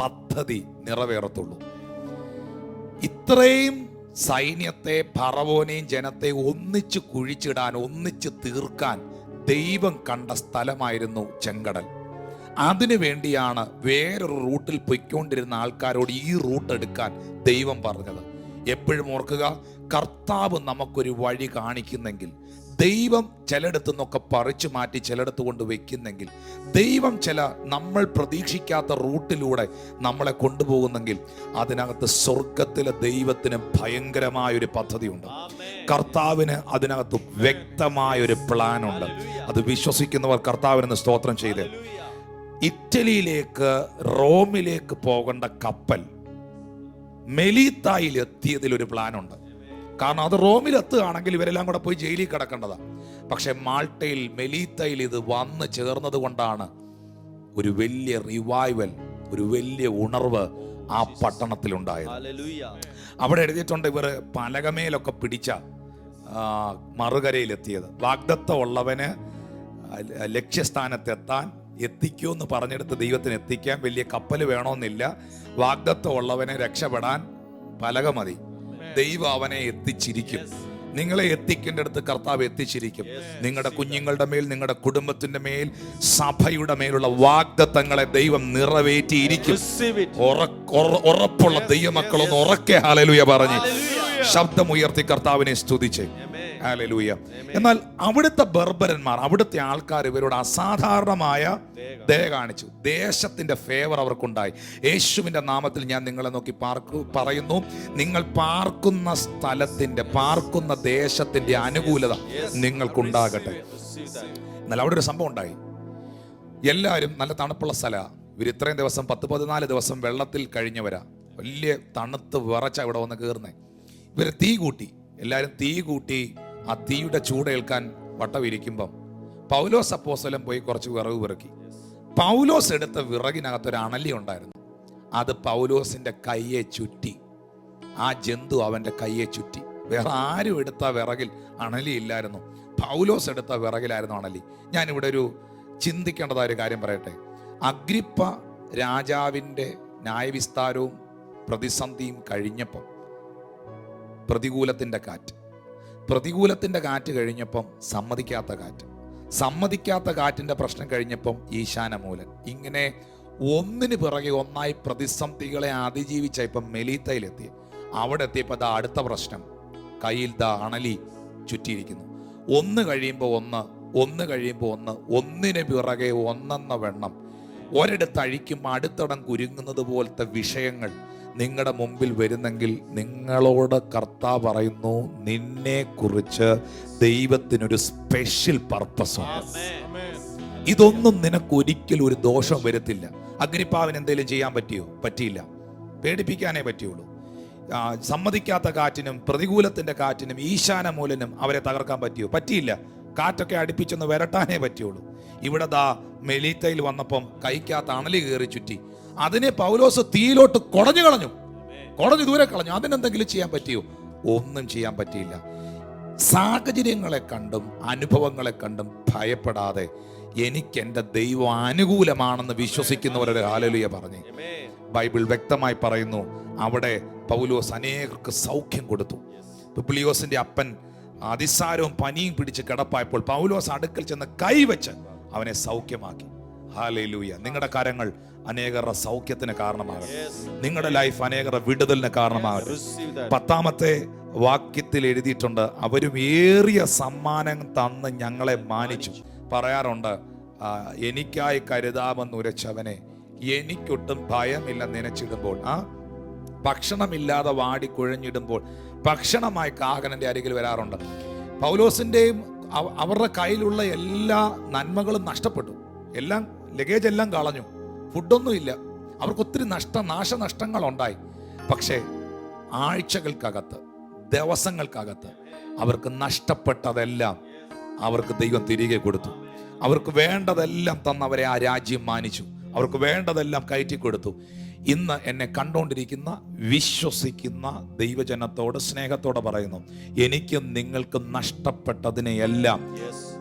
പദ്ധതി നിറവേറത്തുള്ളൂ. ഇത്രയും സൈന്യത്തെ, ഫറവോനെയും ജനത്തെ ഒന്നിച്ച് കുഴിച്ചിടാൻ, ഒന്നിച്ച് തീർക്കാൻ ദൈവം കണ്ട സ്ഥലമായിരുന്നു ചെങ്കടൽ. അതിനു വേണ്ടിയാണ് വേറൊരു റൂട്ടിൽ പൊയ്ക്കൊണ്ടിരുന്ന ആൾക്കാരോട് ഈ റൂട്ട് എടുക്കാൻ ദൈവം പറഞ്ഞത്. എപ്പോഴും ഓർക്കുക, കർത്താവ് നമുക്കൊരു വഴി കാണിക്കുന്നെങ്കിൽ, ദൈവം ചിലയിടത്തു നിന്നൊക്കെ പറിച്ചു മാറ്റി ചിലയിടത്ത് കൊണ്ട് വെക്കുന്നെങ്കിൽ, ദൈവം ചില നമ്മൾ പ്രതീക്ഷിക്കാത്ത റൂട്ടിലൂടെ നമ്മളെ കൊണ്ടുപോകുന്നെങ്കിൽ, അതിനകത്ത് സ്വർഗത്തിലെ ദൈവത്തിന് ഭയങ്കരമായൊരു പദ്ധതിയുണ്ട്. കർത്താവിന് അതിനകത്ത് വ്യക്തമായൊരു പ്ലാനുണ്ട്. അത് വിശ്വസിക്കുന്നവർ കർത്താവിന് സ്തോത്രം ചെയ്ത്. ഇറ്റലിയിലേക്ക്, റോമിലേക്ക് പോകേണ്ട കപ്പൽ മെലീത്തായിൽ എത്തിയതിൽ ഒരു പ്ലാനുണ്ട്. കാരണം അത് റോമിൽ എത്തുകയാണെങ്കിൽ ഇവരെല്ലാം കൂടെ പോയി ജയിലിൽ കിടക്കേണ്ടതാണ്. പക്ഷെ മാൾട്ടയിൽ, മെലീത്തയിൽ ഇത് വന്ന് ചേർന്നത് കൊണ്ടാണ് ഒരു വലിയ റിവൈവൽ, ഒരു വലിയ ഉണർവ് ആ പട്ടണത്തിലുണ്ടായത്. അവിടെ എഴുതിയിട്ടുണ്ട്, ഇവർ പലകമേലൊക്കെ പിടിച്ച മറുകരയിലെത്തിയത്. വാഗ്ദത്തം ഉള്ളവന് ലക്ഷ്യസ്ഥാനത്തെത്താൻ എത്തിക്കുമെന്ന് പറഞ്ഞെടുത്ത് ദൈവത്തിന് എത്തിക്കാൻ വലിയ കപ്പൽ വേണമെന്നില്ല. വാഗ്ദത്തം ഉള്ളവനെ രക്ഷപ്പെടാൻ പലക മതി. ദൈവം അവനെ എത്തിച്ചിരിക്കും. നിങ്ങളെ എത്തിക്കേണ്ടടുത്ത് കർത്താവ് എത്തിച്ചിരിക്കും. നിങ്ങളുടെ കുഞ്ഞുങ്ങളുടെ മേൽ, നിങ്ങളുടെ കുടുംബത്തിന്റെ മേൽ, സഭയുടെ മേലുള്ള വാഗ്ദത്തങ്ങളെ ദൈവം നിറവേറ്റിയിരിക്കും. ഉറപ്പുള്ള ദൈവമക്കളൊന്ന് ഉറക്കെ ഹല്ലേലൂയ പറഞ്ഞ് ശബ്ദമുയർത്തി കർത്താവിനെ സ്തുതിച്ച് ഹല്ലേലൂയ. എന്നാൽ അവിടുത്തെ ബർബരന്മാർ, അവിടുത്തെ ആൾക്കാർ ഇവരോട് അസാധാരണമായ ദയ കാണിച്ചു. ദേശത്തിന്റെ ഫേവർ അവർക്കുണ്ടായി. യേശുവിന്റെ നാമത്തിൽ ഞാൻ നിങ്ങളെ നോക്കി പറയുന്നു, നിങ്ങൾ പാർക്കുന്ന സ്ഥലത്തിന്റെ, പാർക്കുന്ന ദേശത്തിന്റെ അനുകൂലത നിങ്ങൾക്കുണ്ടാകട്ടെ. എന്നാൽ അവിടെ ഒരു സംഭവം ഉണ്ടായി. എല്ലാവരും നല്ല തണുപ്പുള്ള സ്ഥലമാണ്. ഇവർ ഇത്രയും ദിവസം 10-14 ദിവസം വെള്ളത്തിൽ കഴിഞ്ഞവരാ. വലിയ തണുത്ത് വിറച്ച ഇവിടെ വന്ന് കയറുന്നേ. ഇവർ തീ കൂട്ടി, എല്ലാവരും തീ കൂട്ടി ആ തീയുടെ ചൂടേൽക്കാൻ വട്ടവിരിക്കുമ്പം പൗലോസ് അപ്പോസ്തലൻ പോയി കുറച്ച് വിറക് പെറുക്കി. പൗലോസ് എടുത്ത വിറകിനകത്തൊരു അണലി ഉണ്ടായിരുന്നു. അത് പൗലോസിന്റെ കയ്യെ ചുറ്റി. ആ ജന്തു അവന്റെ കയ്യെ ചുറ്റി. വേറെ ആരും എടുത്ത വിറകിൽ അണലി ഇല്ലായിരുന്നു, പൗലോസ് എടുത്ത വിറകിലായിരുന്നു അണലി. ഞാനിവിടെ ഒരു ചിന്തിക്കേണ്ടതായ ഒരു കാര്യം പറയട്ടെ. അഗ്രിപ്പ രാജാവിൻ്റെ ന്യായവിസ്താരവും പ്രതിസന്ധിയും കഴിഞ്ഞപ്പം പ്രതികൂലത്തിൻ്റെ കാറ്റ് കഴിഞ്ഞപ്പം സമ്മതിക്കാത്ത കാറ്റിൻ്റെ പ്രശ്നം കഴിഞ്ഞപ്പം ഈശാനമൂലൻ. ഇങ്ങനെ ഒന്നിന് പിറകെ ഒന്നായി പ്രതിസന്ധികളെ അതിജീവിച്ച ഇപ്പം മെലീത്തയിലെത്തി. അവിടെ എത്തിയപ്പോൾ ദാ അടുത്ത പ്രശ്നം, കയ്യിൽ ദാ അണലി ചുറ്റിയിരിക്കുന്നു. ഒന്ന് കഴിയുമ്പോൾ ഒന്ന്, ഒന്നിന് പിറകെ ഒന്നെന്ന വെണ്ണം ഒരിടത്ത് അഴിക്കുമ്പോൾ അടുത്തിടം കുരുങ്ങുന്നത് പോലത്തെ വിഷയങ്ങൾ നിങ്ങളുടെ മുമ്പിൽ വരുന്നെങ്കിൽ നിങ്ങളോട് കർത്താവ് പറയുന്നു, നിന്നെ കുറിച്ച് ദൈവത്തിനൊരു സ്പെഷ്യൽ പർപ്പസ് ഉണ്ട്. ഇതൊന്നും നിനക്ക് ഒരിക്കലും ഒരു ദോഷം വരുത്തില്ല. അഗ്രിപ്പാവിന് എന്തെങ്കിലും ചെയ്യാൻ പറ്റിയില്ല, പേടിപ്പിക്കാനേ പറ്റിയുള്ളൂ. സമ്മതിക്കാത്ത കാറ്റിനും പ്രതികൂലത്തിന്റെ കാറ്റിനും ഈശാനമൂലനും അവരെ തകർക്കാൻ പറ്റിയില്ല. കാറ്റൊക്കെ അടുപ്പിച്ചൊന്ന് വരട്ടാനേ പറ്റിയുള്ളൂ. ഇവിടെ ദാ മെലീത്തയിൽ വന്നപ്പം കൈക്കകത്ത് അണലി കയറി ചുറ്റി. അതിനെ പൗലോസ് തീയിലോട്ട് കുടഞ്ഞു ദൂരെ കളഞ്ഞു. അതിനെന്തെങ്കിലും ചെയ്യാൻ പറ്റിയോ? ഒന്നും ചെയ്യാൻ പറ്റിയില്ല. സാഹചര്യങ്ങളെ കണ്ടും അനുഭവങ്ങളെ കണ്ടും ഭയപ്പെടാതെ എനിക്ക് എൻ്റെ ദൈവം അനുകൂലമാണെന്ന് വിശ്വസിക്കുന്നവരുടെ ഹല്ലേലൂയ പറഞ്ഞേ. ബൈബിൾ വ്യക്തമായി പറയുന്നു, അവിടെ പൗലോസ് അനേകർക്ക് സൗഖ്യം കൊടുത്തു. പുബ്ലിയോസിന്റെ അപ്പൻ അതിസാരവും പനിയും പിടിച്ച് കിടപ്പായപ്പോൾ പൗലോസ് അടുക്കൽ ചെന്ന് കൈവച്ച് അവനെ സൗഖ്യമാക്കി. ഹല്ലേലൂയ. നിങ്ങളുടെ കരങ്ങൾ അനേകരുടെ സൗഖ്യത്തിന് കാരണമാകട്ടെ. നിങ്ങളുടെ ലൈഫ് അനേകരുടെ വിടുതലിന് കാരണമാകട്ടെ. 10ാമത്തെ വാക്യത്തിൽ എഴുതിയിട്ടുണ്ട്, അവരും ഏറിയ സമ്മാനം തന്ന് ഞങ്ങളെ മാനിച്ചു. പറയാറുണ്ട്, എനിക്കായി കരുതാമെന്നുരച്ചവനെ എനിക്കൊട്ടും ഭയമില്ല നനച്ചിടുമ്പോൾ. ഭക്ഷണമില്ലാതെ വാടി കുഴഞ്ഞിടുമ്പോൾ ഭക്ഷണമായി കാഹനന്റെ അരികിൽ വരാറുണ്ട്. പൗലോസിന്റെയും അവരുടെ കയ്യിലുള്ള എല്ലാ നന്മകളും നഷ്ടപ്പെട്ടു. എല്ലാം ലഗേജ് എല്ലാം കളഞ്ഞു, ഫുഡൊന്നും ഇല്ല. അവർക്ക് ഒത്തിരി നാശനഷ്ടങ്ങൾ ഉണ്ടായി. പക്ഷേ ആഴ്ചകൾക്കകത്ത്, ദിവസങ്ങൾക്കകത്ത് അവർക്ക് നഷ്ടപ്പെട്ടതെല്ലാം അവർക്ക് ദൈവം തിരികെ കൊടുത്തു. അവർക്ക് വേണ്ടതെല്ലാം തന്നവരെ ആ രാജ്യം മാനിച്ചു. അവർക്ക് വേണ്ടതെല്ലാം കയറ്റി കൊടുത്തു. ഇന്ന് എന്നെ കണ്ടുകൊണ്ടിരിക്കുന്ന വിശ്വസിക്കുന്ന ദൈവജനത്തോട് സ്നേഹത്തോടെ പറയുന്നു, എനിക്കും നിങ്ങൾക്കും നഷ്ടപ്പെട്ടതിനെയെല്ലാം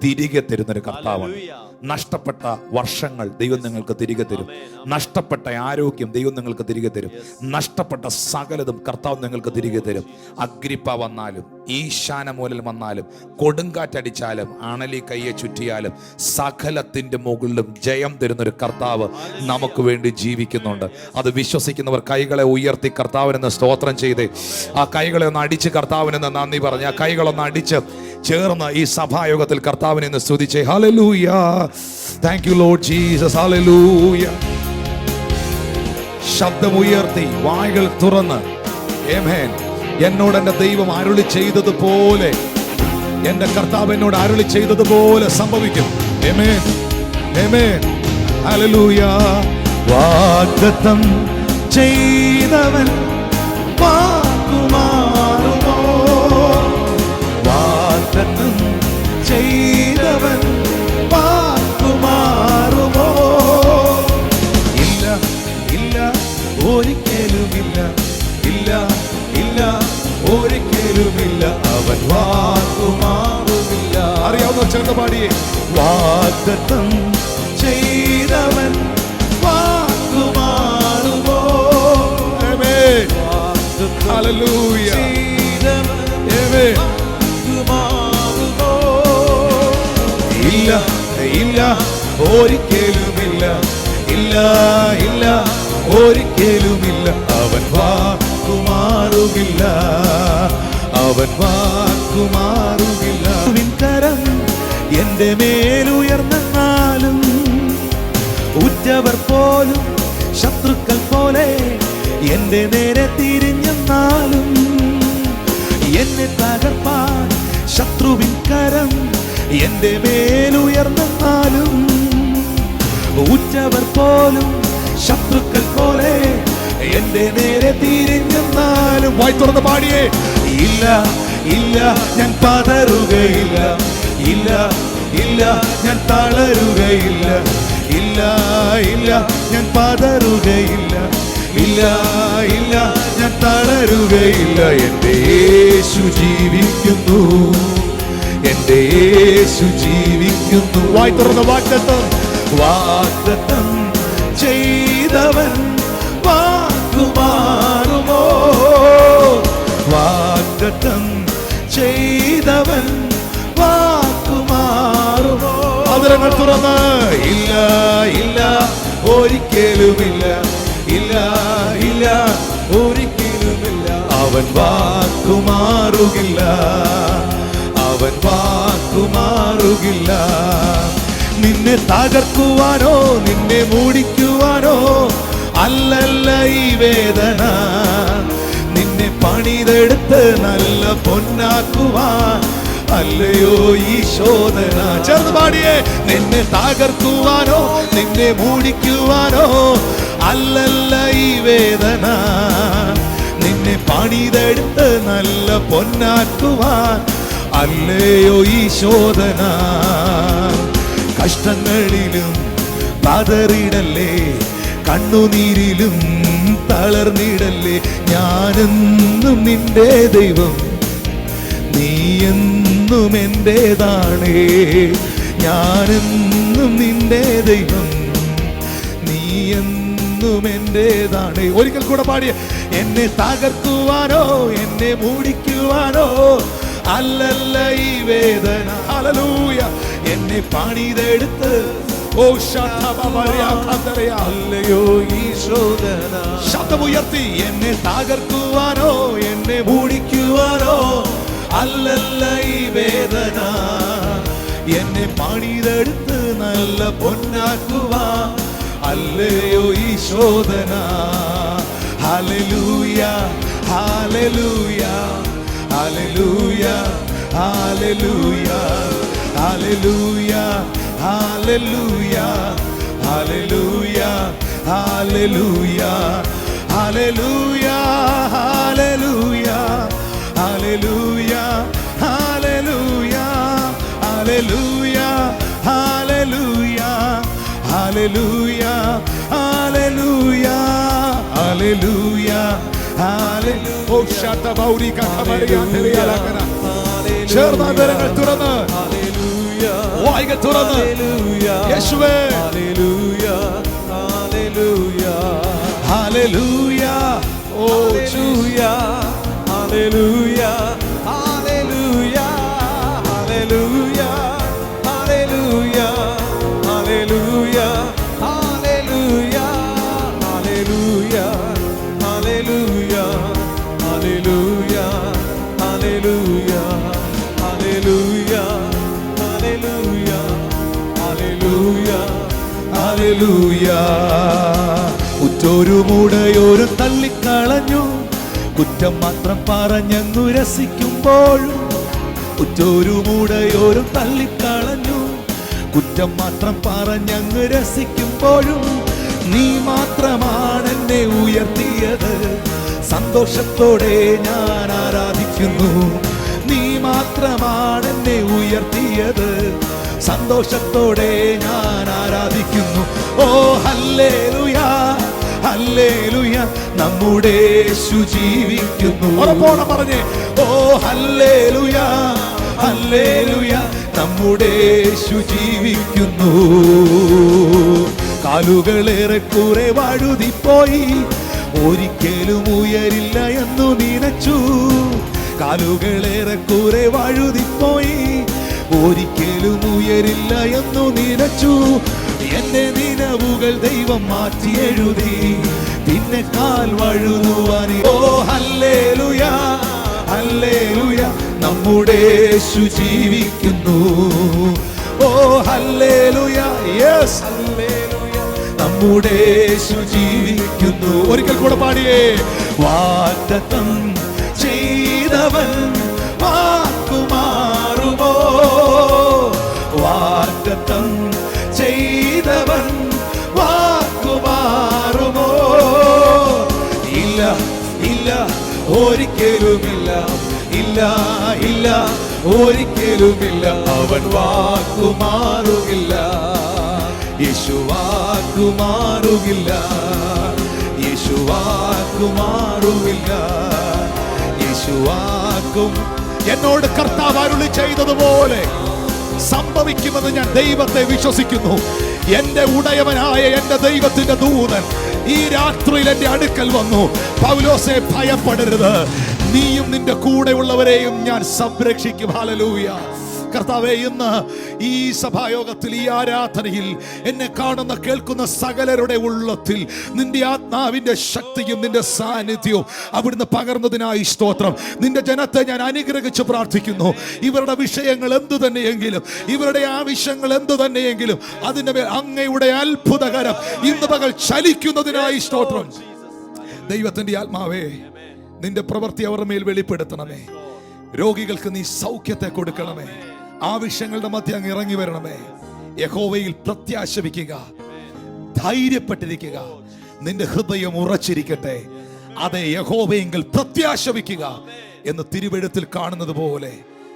തിരികെ തരുന്നൊരു കർത്താവാണ്. നഷ്ടപ്പെട്ട വർഷങ്ങൾ ദൈവം നിങ്ങൾക്ക് തിരികെ തരും. നഷ്ടപ്പെട്ട ആരോഗ്യം ദൈവം നിങ്ങൾക്ക് തിരികെ തരും. നഷ്ടപ്പെട്ട സകലതും കർത്താവ് നിങ്ങൾക്ക് തിരികെ തരും. അഗ്രിപ്പ വന്നാലും ഈശാനമൂലൻ വന്നാലും കൊടുങ്കാറ്റടിച്ചാലും അണലി കയ്യെ ചുറ്റിയാലും സകലത്തിന്റെ മുകളിലും ജയം തരുന്നൊരു കർത്താവ് നമുക്ക് വേണ്ടി ജീവിക്കുന്നുണ്ട്. അത് വിശ്വസിക്കുന്നവർ കൈകളെ ഉയർത്തി കർത്താവിനെന്ന് സ്തോത്രം ചെയ്ത് ആ കൈകളെ ഒന്ന് അടിച്ച് കർത്താവിനെന്ന് നന്ദി പറഞ്ഞ് ആ കൈകളൊന്ന് അടിച്ച് ചേർന്ന് ഈ സഭായോഗത്തിൽ കർത്താവിനെ ഒന്ന് സ്തുതിച്ചേ. Hallelujah. Thank you Lord Jesus. Hallelujah. ശബ്ദമുയർത്തി വായ്കൾ തുറന്ന് ആമേൻ. എന്നോട് എൻ്റെ ദൈവം അരുളി ചെയ്തതുപോലെ, എൻ്റെ കർത്താവ് എന്നോട് അരുളി ചെയ്തതുപോലെ സംഭവിക്കും. ആമേൻ, ആമേൻ. ഹല്ലേലൂയ. വാഗ്ദത്തം ചെയ്തവൻ വാക്കുമാറുമോ? വാഗ്ദത്തം ചെയ്തവൻ വാക്കുമാറുമോ? ഇല്ല, ഇല്ല, ഒരിക്കലുമില്ല. ഇല്ല, ഇല്ല, ഒരിക്കലുമില്ല. അവൻ വാക്കുമാറുമില്ല. അറിയാവുന്ന ചേർന്ന് പാടിയേ. വാഗ്ദത്തം ചെയ്തവൻ വാക്കുമാറുമോ? ആമേൻ. ഹല്ലേലൂയ. ആമേൻ. വാക്കുമാറുമോ? ഇല്ല, ഇല്ല, ഒരിക്കലുമില്ല. ഇല്ല, ഇല്ല, ഒരിക്കലുമില്ല. അവൻ വാക്കുമാറുകില്ല. അവൻ വാക്കുമാറുകില്ല. കരം എന്റെ മേലുയർന്നാലും ഉറ്റവർ പോലും ശത്രുക്കൾ പോലെ എന്റെ നേരെ തിരിഞ്ഞെന്നാലും എന്നെ തകർപ്പാൻ ശത്രുവിൻ കരം എന്റെ മേലുയർന്നാലും ഉറ്റവർ പോലും ശത്രുക്കൾ പോലെ എന്റെ നേരെ തിരിഞ്ഞെന്നാലും വായി തുറന്ന് പാടിയേ. ഇല്ല, ഇല്ല ഞാൻ പതറുകയില്ല, ഇല്ല ഇല്ല ഞാൻ തളരുകയില്ല, ഇല്ല ഇല്ല ഞാൻ പതറുകയില്ല, ഇല്ല ഇല്ല ഞാൻ തളരുകയില്ല. എൻ്റെ യേശു ജീവിക്കുന്നു, എൻ്റെ യേശു ജീവിക്കുന്നു. വായി തുറന്ന വാഗ്ദത്തം, വാഗ്ദത്തം ചെയ്തവൻ വാക്കുമാറുമോ, വാഗ്ദത്തം ചെയ്തവൻ വാക്കുമാറുമോ. അതിരങ്ങൾ തുറന്ന് ഇല്ല ഇല്ല ഒരിക്കലുമില്ല, ഇല്ല ഇല്ല ഒരിക്കലുമില്ല. അവൻ വാക്കുമാറുകില്ല, അവൻ വാക്കുമാറുകില്ല. നിന്നെ തകർക്കുവാനോ നിന്നെ മൂടിക്കുവാനോ അല്ലല്ല ഈ വേദന, നിന്നെ പണിതെടുത്ത് നല്ല പൊന്നാക്കുവാൻ അല്ലയോ ഈ ശോധന. ചേർന്ന് പാടിയേ. നിന്നെ തകർക്കുവാനോ നിന്നെ മൂടിക്കുവാനോ അല്ലല്ല ഈ വേദന, നിന്നെ പണിതെടുത്ത് നല്ല പൊന്നാക്കുവാൻ അല്ലയോ ഈ ശോധന. കഷ്ടങ്ങളിലും പതറിടല്ലേ, കണ്ണുനീരിലും തളർന്നിടല്ലേ. ഞാനെന്നും നിന്റെ ദൈവം, നീ എന്നും എന്റേതാണേ. ഞാനെന്നും നിന്റെ ദൈവം, നീ എന്നും എന്റേതാണ്. ഒരിക്കൽ കൂടെ പാടിയ. എന്നെ തകർക്കുവാനോ എന്നെ മൂടിക്കുവാനോ അല്ലല്ല ഈ വേദന, ഹല്ലേലൂയ. എന്നെ പണിതെടുത്ത് അല്ലയോ ഈ ശോധന. ശബ്ദമുയർത്തി. എന്നെ തകർക്കുവാനോ എന്നെ മൂടിക്കുവാനോ അല്ലല്ല ഈ വേദന, എന്നെ പണിതെടുത്ത് നല്ല പൊന്നാക്കുവാൻ അല്ലയോ ഈ ശോധന. Hallelujah hallelujah hallelujah hallelujah hallelujah hallelujah hallelujah hallelujah hallelujah hallelujah hallelujah hallelujah hallelujah hallelujah hallelujah hallelujah hallelujah hallelujah. ഓ ശതബൗരി കമരിയാന്തരിയാലകന. ചേർന്നാന്തരങ്ങൾ തുറന്ന് വായികൾ തുറന്ന് യേശുവേ ഹല്ലേലൂയ ഹല്ലേലൂയ ഹല്ലേലൂയ. ഓ hallelujah hallelujah hallelujah hallelujah hallelujah hallelujah hallelujah hallelujah hallelujah hallelujah hallelujah hallelujah hallelujah hallelujah hallelujah. ഉറ്റോരു മൂടയോരും തള്ളിക്കളഞ്ഞു, കുറ്റം മാത്രം പറഞ്ഞങ്ങു രസിക്കുമ്പോഴും. ഉറ്റോരു മൂടയോരും തള്ളിക്കളഞ്ഞു, കുറ്റം മാത്രം പറഞ്ഞങ്ങ് രസിക്കുമ്പോഴും. നീ മാത്രമാണ് എന്നെ ഉയർത്തിയത്, സന്തോഷത്തോടെ ഞാൻ ആരാധിക്കുന്നു. നീ മാത്രമാണ് എന്നെ ഉയർത്തിയത്, സന്തോഷത്തോടെ ഞാൻ ആരാധിക്കുന്നു. ഓ ഹല്ലേലൂയ ഹല്ലേലൂയ നമ്മുടെ യേശു ജീവിക്കുന്നു. ഉറപ്പോടെ പറഞ്ഞേ. ഓ ഹല്ലേലൂയ ഹല്ലേലൂയ നമ്മുടെ യേശു ജീവിക്കുന്നു. കാലുകളേറെ കുറെ വഴുതിപ്പോയി, ഒരിക്കലും ഉയരില്ല എന്നു നനച്ചു. കാലുകളേറെ കുറെ വഴുതിപ്പോയി, ഒരിക്കലും ഉയരില്ല എന്നു നനച്ചു. എന്റെ നിലവുകൾ ദൈവം മാറ്റി എഴുതി, പിന്നെ കാൽ വഴുതുവാൻ. ഓ ഹല്ലേലൂയ ഹല്ലേലൂയ നമ്മുടെ യേശു ജീവിക്കുന്നു. ഓ ഹല്ലേലൂയ യെസ് ഹല്ലേലൂയ നമ്മുടെ യേശു ജീവിക്കുന്നു. ഒരിക്കൽ കൂടെ പാടിയേ. വാഗ്ദത്തം ചെയ്തവൻ വാക്കുമാറുമോ, വാഗ്ദത്തം ചെയ്തവൻ വാക്കുമാറുമോ. ഇല്ല ഇല്ല ഒരിക്കലുമില്ല, ഇല്ല ഇല്ല ഇല്ല ഒരിക്കലുമില്ല. അവൻ വാക്കുമാറുകില്ല. യേശു വാക്കുമാറുകില്ല. യേശു വാക്കുമാറുകില്ല. യേശു വാക്കും എന്നോട് കർത്താവ് അരുളി ചെയ്തതുപോലെ സംഭവിക്കുമെന്ന് ഞാൻ ദൈവത്തെ വിശ്വസിക്കുന്നു. എന്റെ ഉടയവനായ എന്റെ ദൈവത്തിന്റെ ദൂതൻ ഈ രാത്രിയിൽ എന്റെ അടുക്കൽ വന്നു. പൗലോസേ, ഭയപ്പെടരുത്, നീയും നിന്റെ കൂടെയുള്ളവരെയും ഞാൻ സംരക്ഷിക്കും. ഹല്ലേലൂയ. കർത്താവേ, ഇന്ന് ഈ സഭായോഗത്തിൽ, ഈ ആരാധനയിൽ എന്നെ കാണുന്ന കേൾക്കുന്ന സകലരുടെ ഉള്ളത്തിൽ നിന്റെ ആത്മാവിന്റെ ശക്തിയും നിന്റെ സാന്നിധ്യവും അവിടുന്ന് പകർന്നതിനായി സ്തോത്രം. നിന്റെ ജനത്തെ ഞാൻ അനുഗ്രഹിച്ച് പ്രാർത്ഥിക്കുന്നു. ഇവരുടെ വിഷയങ്ങൾ എന്തു തന്നെയെങ്കിലും, ഇവരുടെ ആവശ്യങ്ങൾ എന്തു തന്നെയെങ്കിലും അതിന്റെ മേൽ അങ്ങയുടെ അത്ഭുതകരം ഇന്ന് പകൽ ചലിക്കുന്നതിനായി സ്തോത്രം. ദൈവത്തിന്റെ ആത്മാവേ, നിന്റെ പ്രവൃത്തി അവരുടെ മേൽ വെളിപ്പെടുത്തണമേ. രോഗികൾക്ക് നീ സൗഖ്യത്തെ കൊടുക്കണമേ. ആവശ്യങ്ങളുടെ മധ്യ അങ്ങ് ഇറങ്ങി വരണമേ. യഹോവയിൽ പ്രത്യാശ വയ്ക്കുക, ധൈര്യപ്പെട്ടിരിക്കുക. നിന്റെ ഹൃദയം ഉറച്ചിരിക്കട്ടെ. അതെ, യഹോവയെങ്കിൽ പ്രത്യാശ വയ്ക്കുക എന്ന് തിരുവെഴുത്തിൽ കാണുന്നത് പോലെ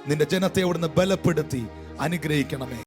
നിന്റെ ജനത്തെ അവിടുന്ന് ബലപ്പെടുത്തി അനുഗ്രഹിക്കണമേ.